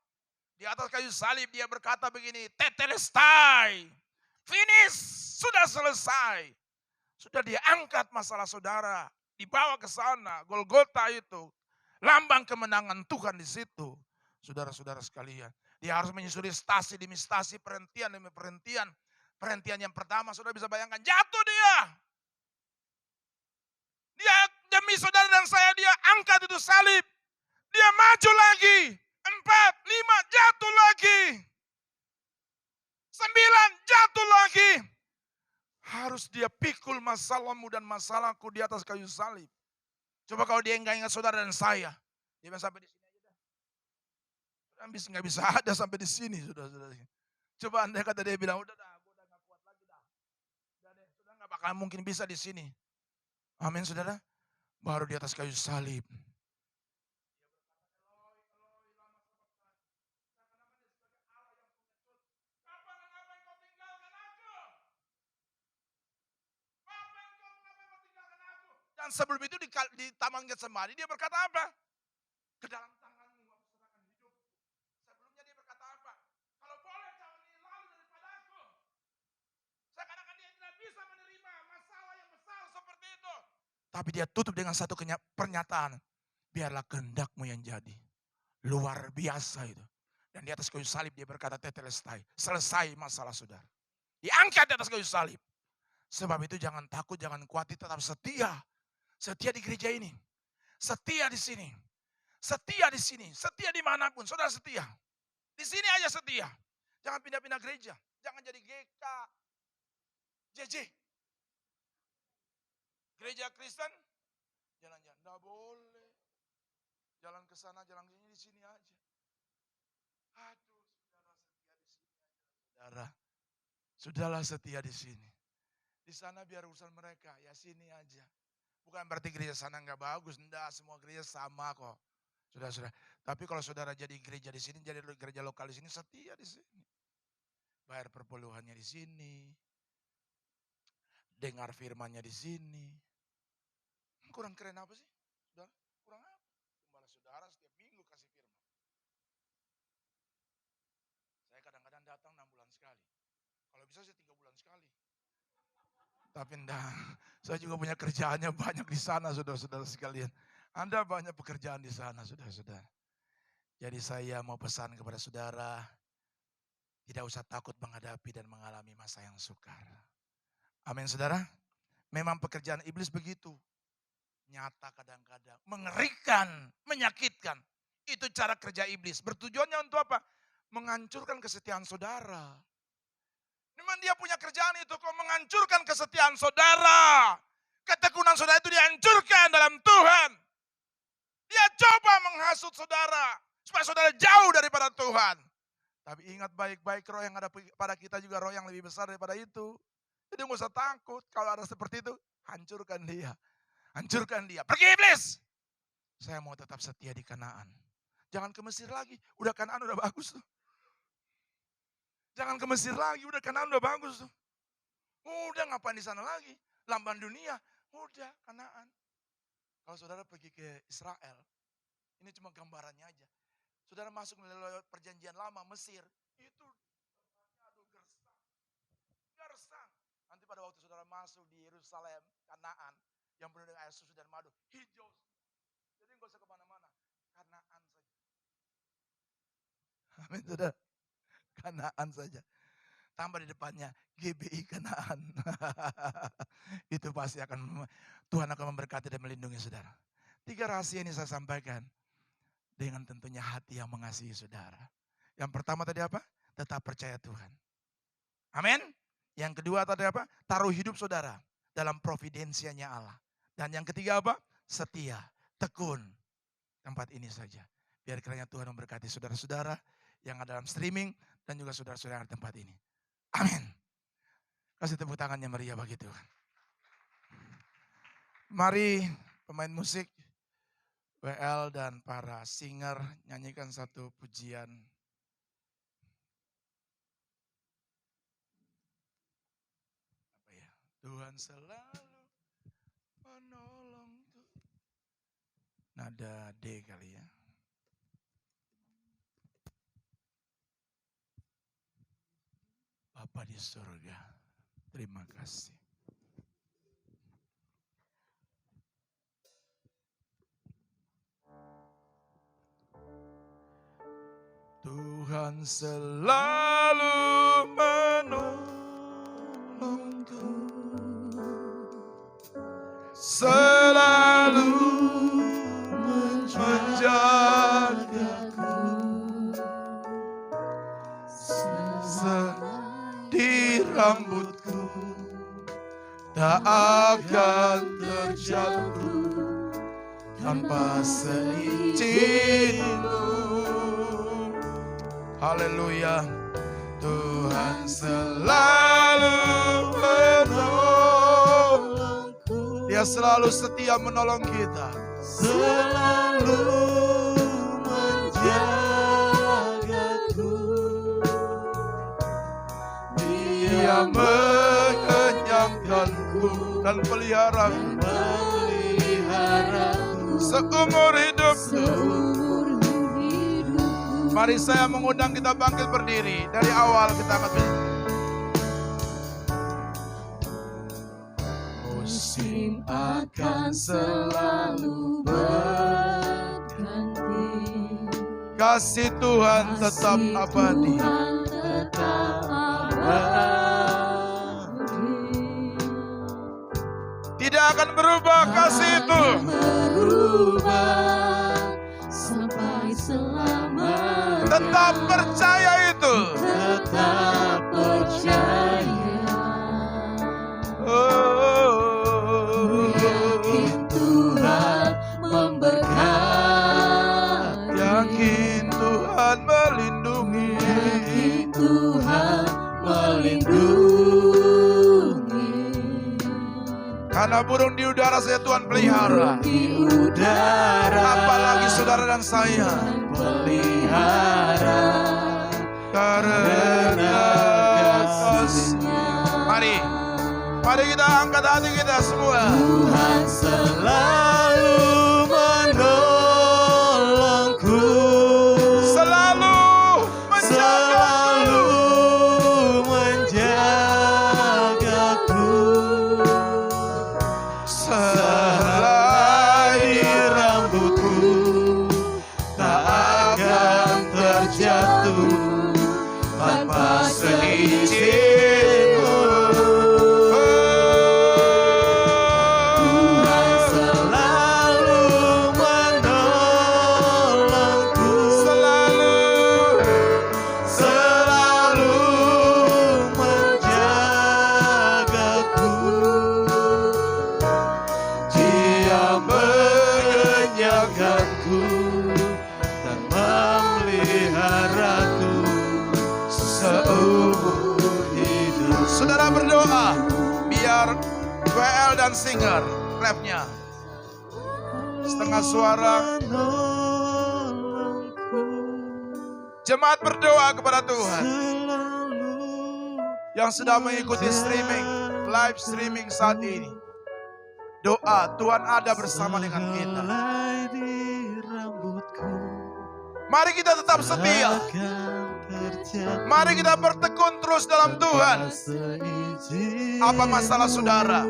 Di atas kayu salib dia berkata begini, tetelestai, finish, sudah selesai. Sudah diangkat masalah saudara, dibawa ke sana, Golgota itu. Lambang kemenangan Tuhan di situ. Saudara-saudara sekalian, dia harus menyusuri stasi demi stasi, perhentian demi perhentian. Perhentian yang pertama, saudara bisa bayangkan, jatuh dia. Dia demi saudara dan saya, dia angkat itu salib. Dia maju lagi. 4, 5, jatuh lagi. 9, jatuh lagi. Harus dia pikul masalahmu dan masalahku di atas kayu salib. Coba kalau dia enggak ingat saudara dan saya. Dia bilang sampai di sini aja dah. Habis nggak bisa ada sampai di sini, saudara-saudara. Coba andai kata dia bilang, udah dah, gue udah nggak kuat lagi dah. Udah deh, saudara nggak bakal mungkin bisa di sini. Amin, saudara. Baru di atas kayu salib. Dan sebelum itu di Taman Getsemani dia berkata apa? Ke dalam tanganmu aku serahkan hidup. Sebelumnya dia berkata apa? Kalau boleh jangan ini lalu daripadaku. Seakan-akan dia tidak bisa menerima masalah yang besar seperti itu. Tapi dia tutup dengan satu pernyataan. Biarlah kehendakmu yang jadi. Luar biasa itu. Dan di atas kayu salib dia berkata tetelestai. Selesai masalah saudara. Diangkat di atas kayu salib. Sebab itu jangan takut, jangan khawatir, tetap setia. Setia di gereja ini. Setia di sini. Setia di sini. Setia dimanapun. Saudara setia. Di sini aja setia. Jangan pindah-pindah gereja. Jangan jadi GK. JJ. Gereja Kristen. Jalan-jalan. Tidak boleh. Jalan ke sana, jalan ke sini, di sini aja. Aduh, saudara sudahlah setia di sini. Di sana biar urusan mereka, ya sini aja. Bukan berarti gereja sana nggak bagus, enggak, semua gereja sama kok. Saudara-saudara. Tapi kalau saudara jadi gereja di sini, jadi gereja lokal di sini, setia di sini. Bayar perpuluhannya di sini. Dengar firmannya di sini. Kurang keren apa sih? Saudara? Kurang apa? Gembala saudara setiap minggu kasih firman. Saya kadang-kadang datang 6 bulan sekali. Kalau bisa sih 3 bulan sekali. Tapi enggak, saya juga punya kerjaannya banyak di sana, saudara-saudara sekalian. Anda banyak pekerjaan di sana, saudara-saudara. Jadi saya mau pesan kepada saudara, tidak usah takut menghadapi dan mengalami masa yang sukar. Amin, saudara. Memang pekerjaan iblis begitu. Nyata kadang-kadang, mengerikan, menyakitkan. Itu cara kerja iblis. Bertujuannya untuk apa? Menghancurkan kesetiaan saudara. Memang dia punya kerjaan itu kok, menghancurkan kesetiaan saudara. Ketekunan saudara itu dihancurkan dalam Tuhan. Dia coba menghasut saudara. Supaya saudara jauh daripada Tuhan. Tapi ingat baik-baik, roh yang ada pada kita juga roh yang lebih besar daripada itu. Jadi nggak usah takut kalau ada seperti itu. Hancurkan dia. Hancurkan dia. Pergi iblis. Saya mau tetap setia di Kanaan. Jangan ke Mesir lagi. Udah Kanaan udah bagus tuh. Jangan ke Mesir lagi. Udah Kanaan udah bagus tuh. Udah ngapain di sana lagi? Lambang dunia. Udah Kanaan. Kalau saudara pergi ke Israel. Ini cuma gambarannya aja. Saudara masuk melalui perjanjian lama Mesir. Itu aduh gersang. Gersang. Nanti pada waktu saudara masuk di Yerusalem, Kanaan. Yang penuh dengan air susu dan madu. Hijau. Jadi nggak usah kemana-mana. Kanaan saja. Amin, saudara. Kanaan saja. tambah di depannya GBI Kanaan. Itu pasti Tuhan akan memberkati dan melindungi saudara. 3 rahasia ini saya sampaikan dengan tentunya hati yang mengasihi saudara. Yang pertama tadi apa? Tetap percaya Tuhan. Amin. Yang kedua tadi apa? Taruh hidup saudara dalam providensianya Allah. Dan yang ketiga apa? Setia, tekun. Tempat ini saja. Biar kiranya Tuhan memberkati saudara-saudara yang ada dalam streaming dan juga saudara-saudara yang ada di tempat ini. Amin. Kasih tepuk tangannya meriah bagi Tuhan. Mari pemain musik, WL dan para singer nyanyikan satu pujian. Apa ya? Tuhan selalu menolongku. Nada D kali ya. Bapa di surga, terima kasih. Tuhan selalu menolongku, selalu menjagaku, di rambutku tak akan terjatuh tanpa seizinmu. Haleluya. Tuhan selalu menolongku. Dia selalu setia menolong kita. Selalu menjagaku. Dia mengenyangkanku dan peliharaku seumur hidupku. Mari saya mengundang kita bangkit berdiri. Dari awal kita akan berdiri. Musim akan selalu berganti. Kasih Tuhan tetap abadi. Tidak akan berubah kasih itu. Sampai selamanya. Tetap percaya itu. Tetap percaya. Yakin Tuhan memberkati. Yakin Tuhan melindungi. Yakin Tuhan melindungi. Karena burung di udara saya Tuhan pelihara. Di udara. Apalagi saudara dan saya pelihara. Karena kasih-Nya. Mari kita angkat hati kita semua. Tuhan selalu menolongku. Selalu menjagaku. Selai di rambutku tak akan terjatuh tanpa seizinmu. Tuhan selalu menolongku. Selalu menjagaku. Dia mengenyangkanku dan memeliharaku seumur hidup. Saudara berdoa biar WL dan singer rapnya setengah suara. Jemaat berdoa kepada Tuhan yang sedang mengikuti streaming, live streaming saat ini. Doa Tuhan ada bersama dengan kita. Mari kita tetap setia. Mari kita bertekun terus dalam Tuhan. Apa masalah saudara?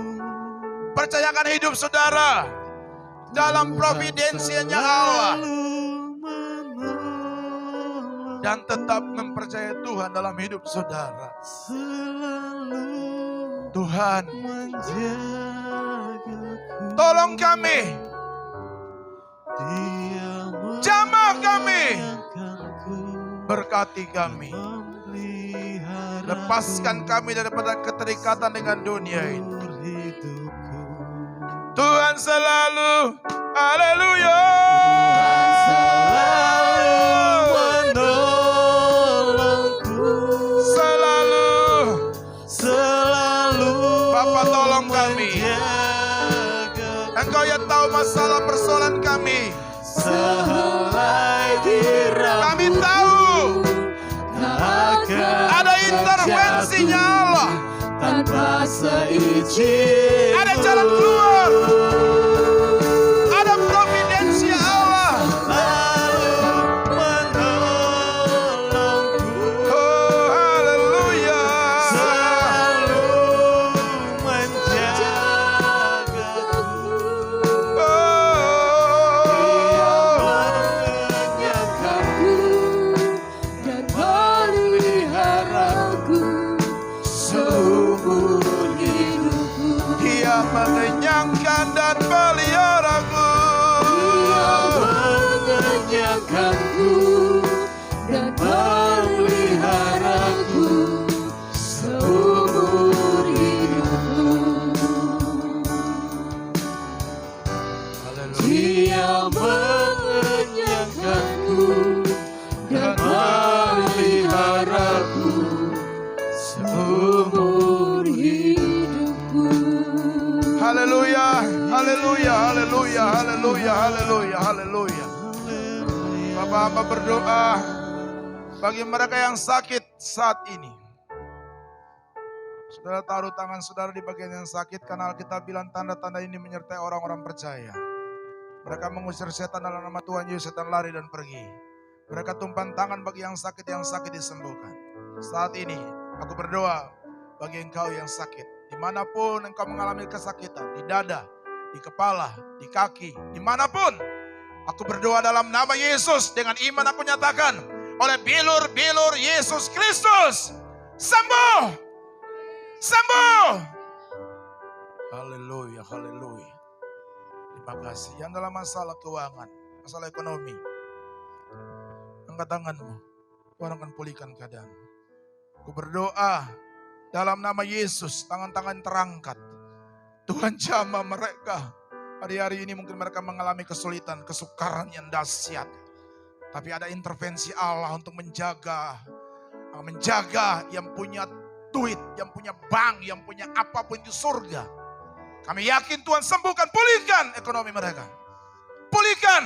Percayakan hidup saudara dalam providensinya Allah. dan tetap mempercayai Tuhan dalam hidup saudara. selalu Tuhan, menjagaku. tolong kami, Dia jamah kami, memeliharaku, berkati kami, memeliharaku lepaskan kami daripada keterikatan dengan dunia ini. seumur hidupku. Tuhan selalu, haleluya. Menolongku, selalu Bapa, tolong kami. menjagaku. Engkau yang tahu masalah persoalan kami. Sehelai diramu Kami tahu akan ada intervensinya Allah. tanpa seizin. Ada jalan keluar. Ada providensi Allah. Lalu menolongku, Oh, haleluya. selalu menjagaku. Oh, dan peliharaku seumur hidupku. Dia mengenyangkan dan peliharaku. Mengenyangkanku dan peliharaku seumur hidupku. Dia mengenyangkanku dan peliharaku seumur hidupku. Haleluya, haleluya, haleluya, haleluya, haleluya, haleluya. Bapak hamba berdoa bagi mereka yang sakit saat ini. Saudara taruh tangan saudara di bagian yang sakit karena Alkitab bilang tanda-tanda ini menyertai orang-orang percaya. Mereka mengusir setan dalam nama Tuhan Yesus, setan lari dan pergi. Mereka tumpang tangan bagi yang sakit disembuhkan. Saat ini aku berdoa bagi engkau yang sakit. Dimanapun engkau mengalami kesakitan, di dada, di kepala, di kaki, dimanapun. Aku berdoa dalam nama Yesus, dengan iman aku nyatakan, oleh bilur-bilur Yesus Kristus, sembuh! Sembuh! Haleluya, haleluya. Terima kasih. Yang dalam masalah keuangan, masalah ekonomi, angkat tanganmu, Tuhan akan pulihkan keadaan. Aku berdoa dalam nama Yesus, tangan-tangan terangkat. Tuhan jamah mereka. Hari-hari ini mungkin mereka mengalami kesulitan, kesukaran yang dahsyat. Tapi ada intervensi Allah untuk menjaga yang punya duit, yang punya bank, yang punya apapun di surga. Kami yakin Tuhan sembuhkan, pulihkan ekonomi mereka. Pulihkan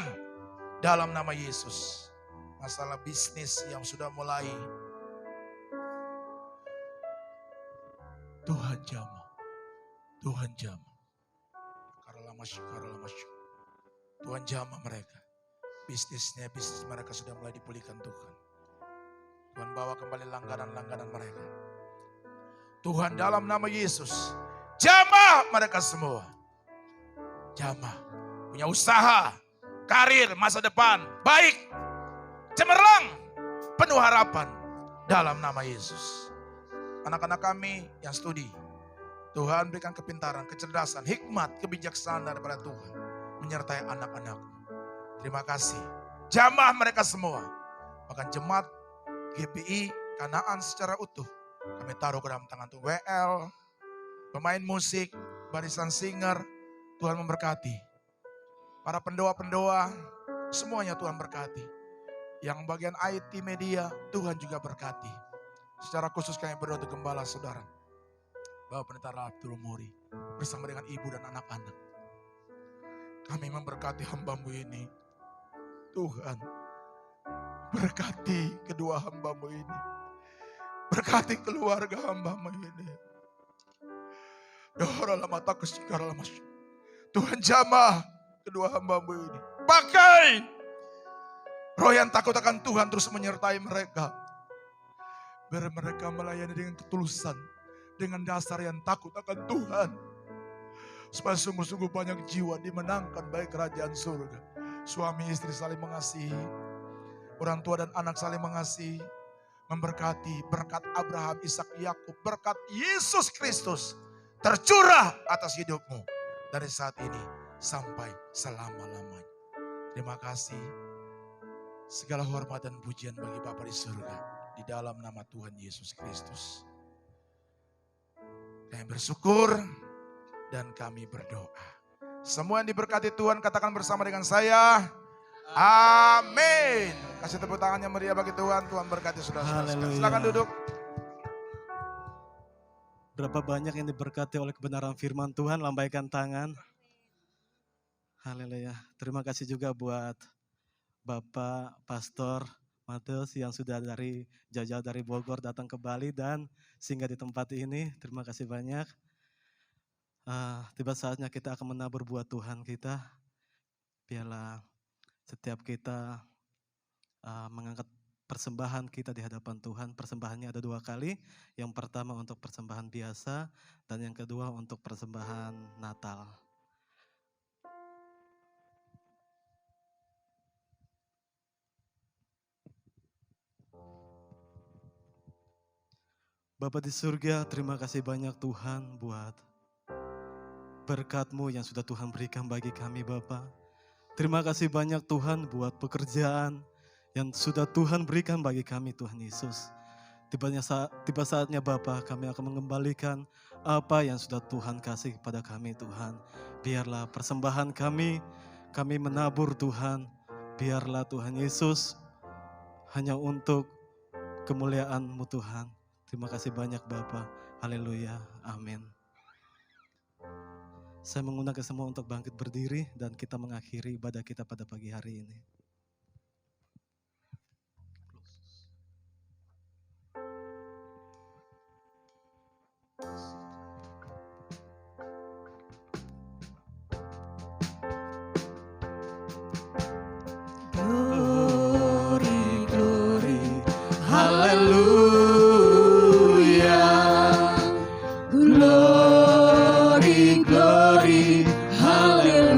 dalam nama Yesus. Masalah bisnis yang sudah mulai, Tuhan jamah. Tuhan jamah. Tuhan jamah mereka. Bisnis mereka sudah mulai dipulihkan Tuhan. Tuhan bawa kembali langganan-langganan mereka. Tuhan dalam nama Yesus, jamah mereka semua. Jamah. Punya usaha, karir, masa depan, baik, cemerlang, penuh harapan dalam nama Yesus. Anak-anak kami yang studi, Tuhan berikan kepintaran, kecerdasan, hikmat, kebijaksanaan daripada Tuhan menyertai anak-anak. Terima kasih. Jamah mereka semua. Bahkan jemaat GPI Kanaan secara utuh kami taruh ke dalam tangan Tuhan. WL, pemain musik, barisan singer, Tuhan memberkati. Para pendoa-pendoa, semuanya Tuhan berkati. Yang bagian IT media, Tuhan juga berkati. Secara khusus kami berdoa untuk gembala saudara, Bapak Pendeta Abdul Muri, bersama dengan ibu dan anak-anak. Kami memberkati hamba-Mu ini. Tuhan, berkati kedua hamba-Mu ini. Berkati keluarga hamba-Mu ini. Tuhan jamah kedua hamba-Mu ini. Pakai roh yang takut akan Tuhan terus menyertai mereka. Biar mereka melayani dengan ketulusan, dengan dasar yang takut akan Tuhan. Supaya sungguh-sungguh banyak jiwa dimenangkan baik kerajaan surga. Suami istri saling mengasihi. Orang tua dan anak saling mengasihi, memberkati berkat Abraham, Ishak, Yakub, berkat Yesus Kristus tercurah atas hidupmu dari saat ini sampai selama-lamanya. Terima kasih. Segala hormat dan pujian bagi Bapa di surga di dalam nama Tuhan Yesus Kristus. Kami bersyukur dan kami berdoa. Semua yang diberkati Tuhan katakan bersama dengan saya. Amin. Kasih tepuk tangan yang meriah bagi Tuhan. Tuhan berkati saudara-saudara. Haleluya. Silakan duduk. Berapa banyak yang diberkati oleh kebenaran firman Tuhan, lambaikan tangan. Haleluya. Terima kasih juga buat Bapak Pastor Matius yang sudah dari jauh-jauh dari Bogor datang ke Bali dan singgah di tempat ini. Terima kasih banyak. Tiba saatnya kita akan menabur buat Tuhan kita. Biarlah setiap kita mengangkat persembahan kita di hadapan Tuhan. Persembahannya ada 2 kali. Yang pertama untuk persembahan biasa dan yang kedua untuk persembahan Natal. Bapa di surga, terima kasih banyak Tuhan buat berkat-Mu yang sudah Tuhan berikan bagi kami Bapa. Terima kasih banyak Tuhan buat pekerjaan yang sudah Tuhan berikan bagi kami Tuhan Yesus. Tiba saatnya Bapa, kami akan mengembalikan apa yang sudah Tuhan kasih kepada kami Tuhan. Biarlah persembahan kami menabur Tuhan. Biarlah Tuhan Yesus hanya untuk kemuliaan-Mu Tuhan. Terima kasih banyak Bapa. Haleluya. Amin. Saya mengundang ke semua untuk bangkit berdiri dan kita mengakhiri ibadah kita pada pagi hari ini. Glory, glory, haleluya. Glory, glory, hallelujah.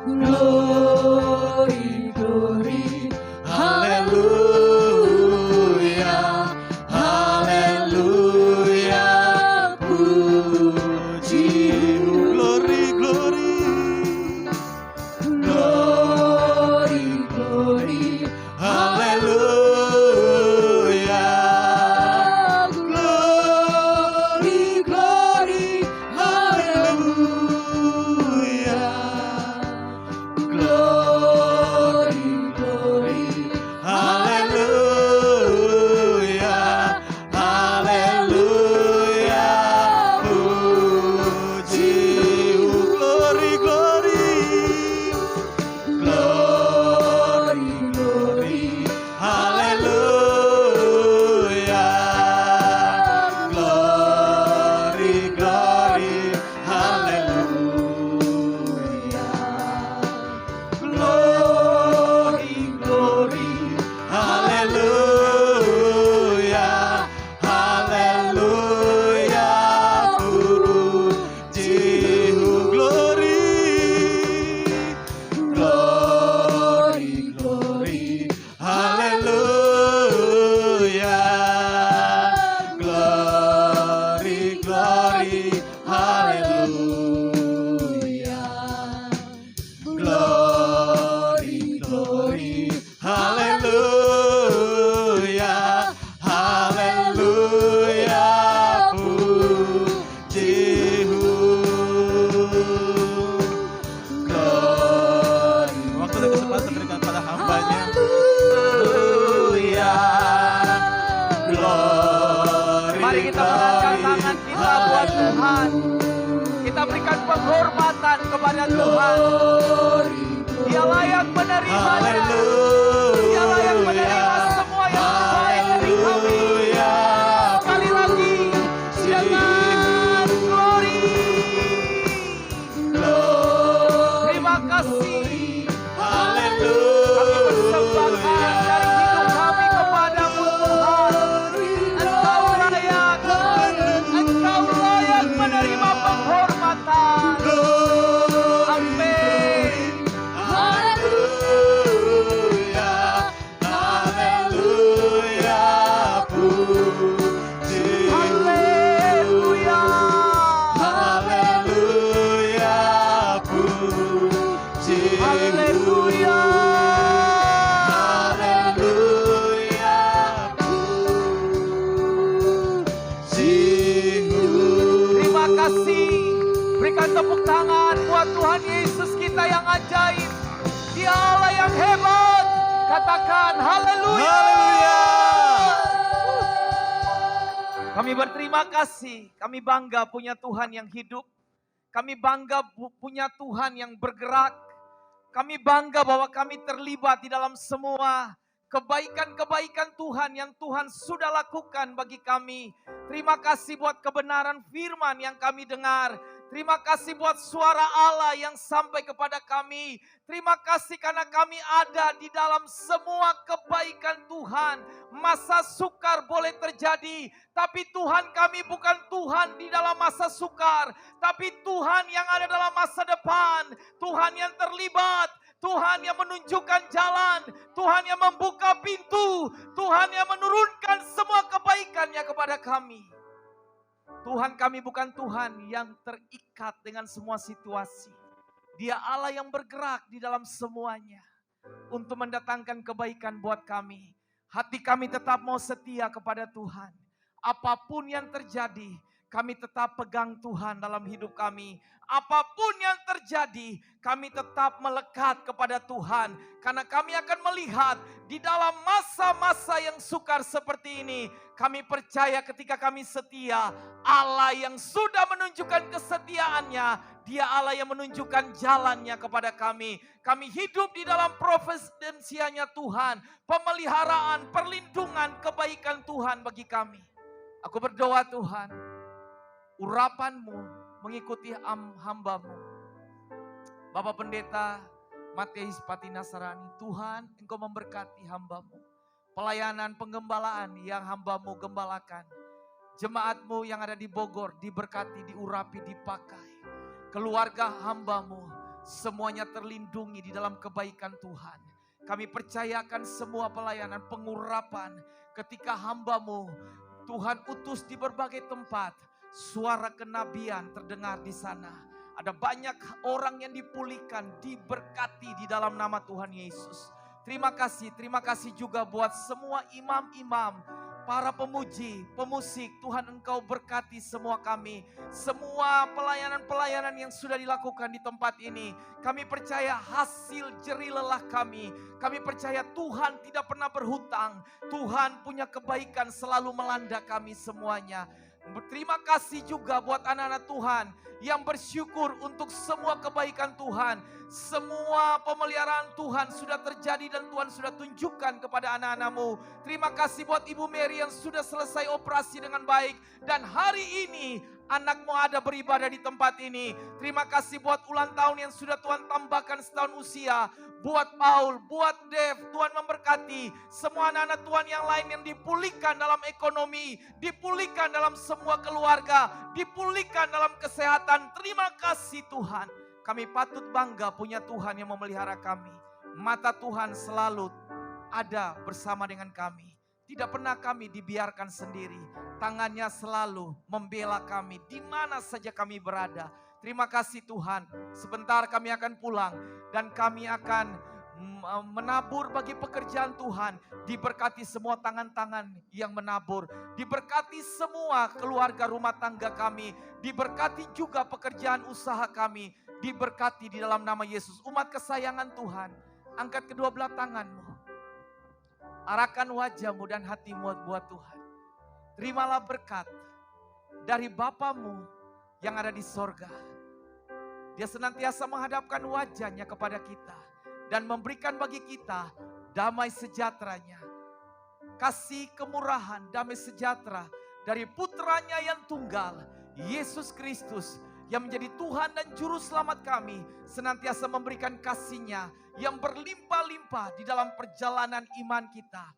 Glory, glory, hallelujah. Hallelujah. Puji, glory, glory. Glory, glory, hallelujah. Mari kita mengangkat tangan kita buat Tuhan. Kita berikan penghormatan kepada Tuhan. Dia layak menerimanya. Dia layak menerima semua yang baik dari kami. Sekali lagi, dengan glory. Terima kasih. Kami persembahkan dari hidup kami kepadamu Tuhan. Engkau layak menerima penghormatan. Amin. Haleluya. Haleluya. Terima kasih. Berikan tepuk tangan buat Tuhan Yesus kita yang ajaib. Dia Allah yang hebat. Katakan haleluya. Kami berterima kasih. Kami bangga punya Tuhan yang hidup. Kami bangga punya Tuhan yang bergerak. Kami bangga bahwa kami terlibat di dalam semua kebaikan-kebaikan Tuhan yang Tuhan sudah lakukan bagi kami. Terima kasih buat kebenaran firman yang kami dengar. Terima kasih buat suara Allah yang sampai kepada kami. Terima kasih karena kami ada di dalam semua kebaikan Tuhan. Masa sukar boleh terjadi, tapi Tuhan kami bukan Tuhan di dalam masa sukar, tapi Tuhan yang ada dalam masa depan. Tuhan yang terlibat, Tuhan yang menunjukkan jalan, Tuhan yang membuka pintu, Tuhan yang menurunkan semua kebaikannya kepada kami. Tuhan kami bukan Tuhan yang terikat dengan semua situasi. Dia Allah yang bergerak di dalam semuanya untuk mendatangkan kebaikan buat kami. Hati kami tetap mau setia kepada Tuhan. Apapun yang terjadi, kami tetap pegang Tuhan dalam hidup kami. Apapun yang terjadi, kami tetap melekat kepada Tuhan. Karena kami akan melihat di dalam masa-masa yang sukar seperti ini, kami percaya ketika kami setia, Allah yang sudah menunjukkan kesetiaannya, Dia Allah yang menunjukkan jalannya kepada kami. Kami hidup di dalam providensianya Tuhan, pemeliharaan, perlindungan, kebaikan Tuhan bagi kami. Aku berdoa Tuhan, urapan-Mu mengikuti hamba-Mu. Bapak Pendeta Matius Pati Nasrani, Tuhan Engkau memberkati hamba-Mu. Pelayanan penggembalaan yang hamba-Mu gembalakan. Jemaat-Mu yang ada di Bogor diberkati, diurapi, dipakai. Keluarga hamba-Mu semuanya terlindungi di dalam kebaikan Tuhan. Kami percayakan semua pelayanan pengurapan ketika hamba-Mu Tuhan utus di berbagai tempat. Suara kenabian terdengar di sana. Ada banyak orang yang dipulihkan, diberkati di dalam nama Tuhan Yesus. Terima kasih juga buat semua imam-imam, para pemuji, pemusik. Tuhan Engkau berkati semua kami. Semua pelayanan-pelayanan yang sudah dilakukan di tempat ini. Kami percaya hasil jerih lelah kami. Kami percaya Tuhan tidak pernah berhutang. Tuhan punya kebaikan selalu melanda kami semuanya. Berterima kasih juga buat anak-anak Tuhan yang bersyukur untuk semua kebaikan Tuhan. Semua pemeliharaan Tuhan sudah terjadi dan Tuhan sudah tunjukkan kepada anak-anak-Mu. Terima kasih buat Ibu Mary yang sudah selesai operasi dengan baik. Dan hari ini anak-Mu ada beribadah di tempat ini. Terima kasih buat ulang tahun yang sudah Tuhan tambahkan setahun usia. Buat Paul, buat Dev, Tuhan memberkati. Semua anak-anak Tuhan yang lain yang dipulihkan dalam ekonomi, dipulihkan dalam semua keluarga, dipulihkan dalam kesehatan. Terima kasih Tuhan. Kami patut bangga punya Tuhan yang memelihara kami. Mata Tuhan selalu ada bersama dengan kami. Tidak pernah kami dibiarkan sendiri. Tangannya selalu membela kami di mana saja kami berada. Terima kasih Tuhan. Sebentar kami akan pulang dan kami akan menabur bagi pekerjaan Tuhan. Diberkati semua tangan-tangan yang menabur. Diberkati semua keluarga rumah tangga kami. Diberkati juga pekerjaan usaha kami. Diberkati di dalam nama Yesus. Umat kesayangan Tuhan, angkat kedua belah tanganmu. Arahkan wajahmu dan hatimu buat Tuhan. Terimalah berkat dari Bapamu yang ada di sorga. Dia senantiasa menghadapkan wajahnya kepada kita dan memberikan bagi kita damai sejahteranya. Kasih kemurahan, damai sejahtera dari putranya yang tunggal, Yesus Kristus, yang menjadi Tuhan dan Juru Selamat kami, senantiasa memberikan kasih-Nya yang berlimpah-limpah di dalam perjalanan iman kita.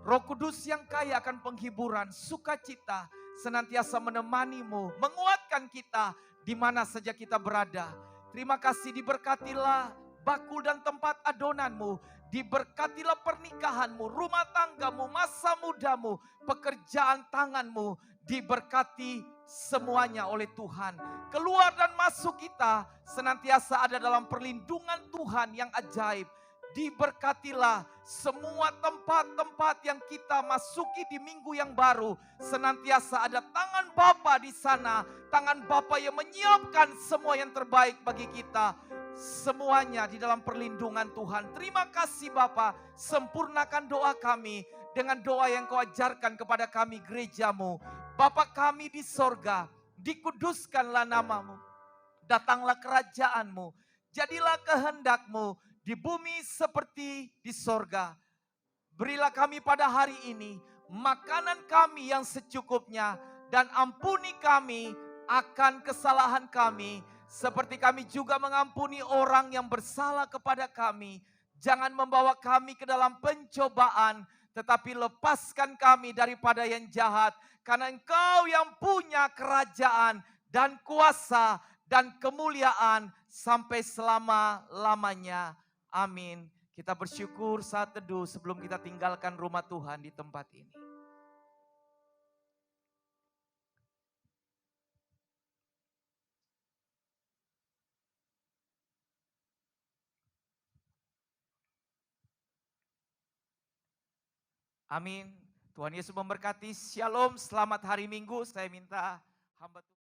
Roh Kudus yang kaya akan penghiburan, sukacita, senantiasa menemanimu, menguatkan kita di mana saja kita berada. Terima kasih, diberkatilah bakul dan tempat adonanmu, diberkatilah pernikahanmu, rumah tanggamu, masa mudamu, pekerjaan tanganmu, diberkati semuanya oleh Tuhan. Keluar dan masuk kita senantiasa ada dalam perlindungan Tuhan yang ajaib. Diberkatilah semua tempat-tempat yang kita masuki di minggu yang baru. Senantiasa ada tangan Bapa di sana. Tangan Bapa yang menyiapkan semua yang terbaik bagi kita. Semuanya di dalam perlindungan Tuhan. Terima kasih Bapa. Sempurnakan doa kami dengan doa yang Kau ajarkan kepada kami gerejamu. Bapa kami di sorga, dikuduskanlah namamu. Datanglah kerajaanmu. Jadilah kehendakmu di bumi seperti di sorga. Berilah kami pada hari ini makanan kami yang secukupnya. Dan ampuni kami akan kesalahan kami. Seperti kami juga mengampuni orang yang bersalah kepada kami. Jangan membawa kami ke dalam pencobaan. Tetapi lepaskan kami daripada yang jahat. Karena Engkau yang punya kerajaan dan kuasa dan kemuliaan sampai selama-lamanya. Amin. Kita bersyukur saat teduh sebelum kita tinggalkan rumah Tuhan di tempat ini. Amin. Tuhan Yesus memberkati. Shalom, selamat hari Minggu. Saya minta hamba Tuhan.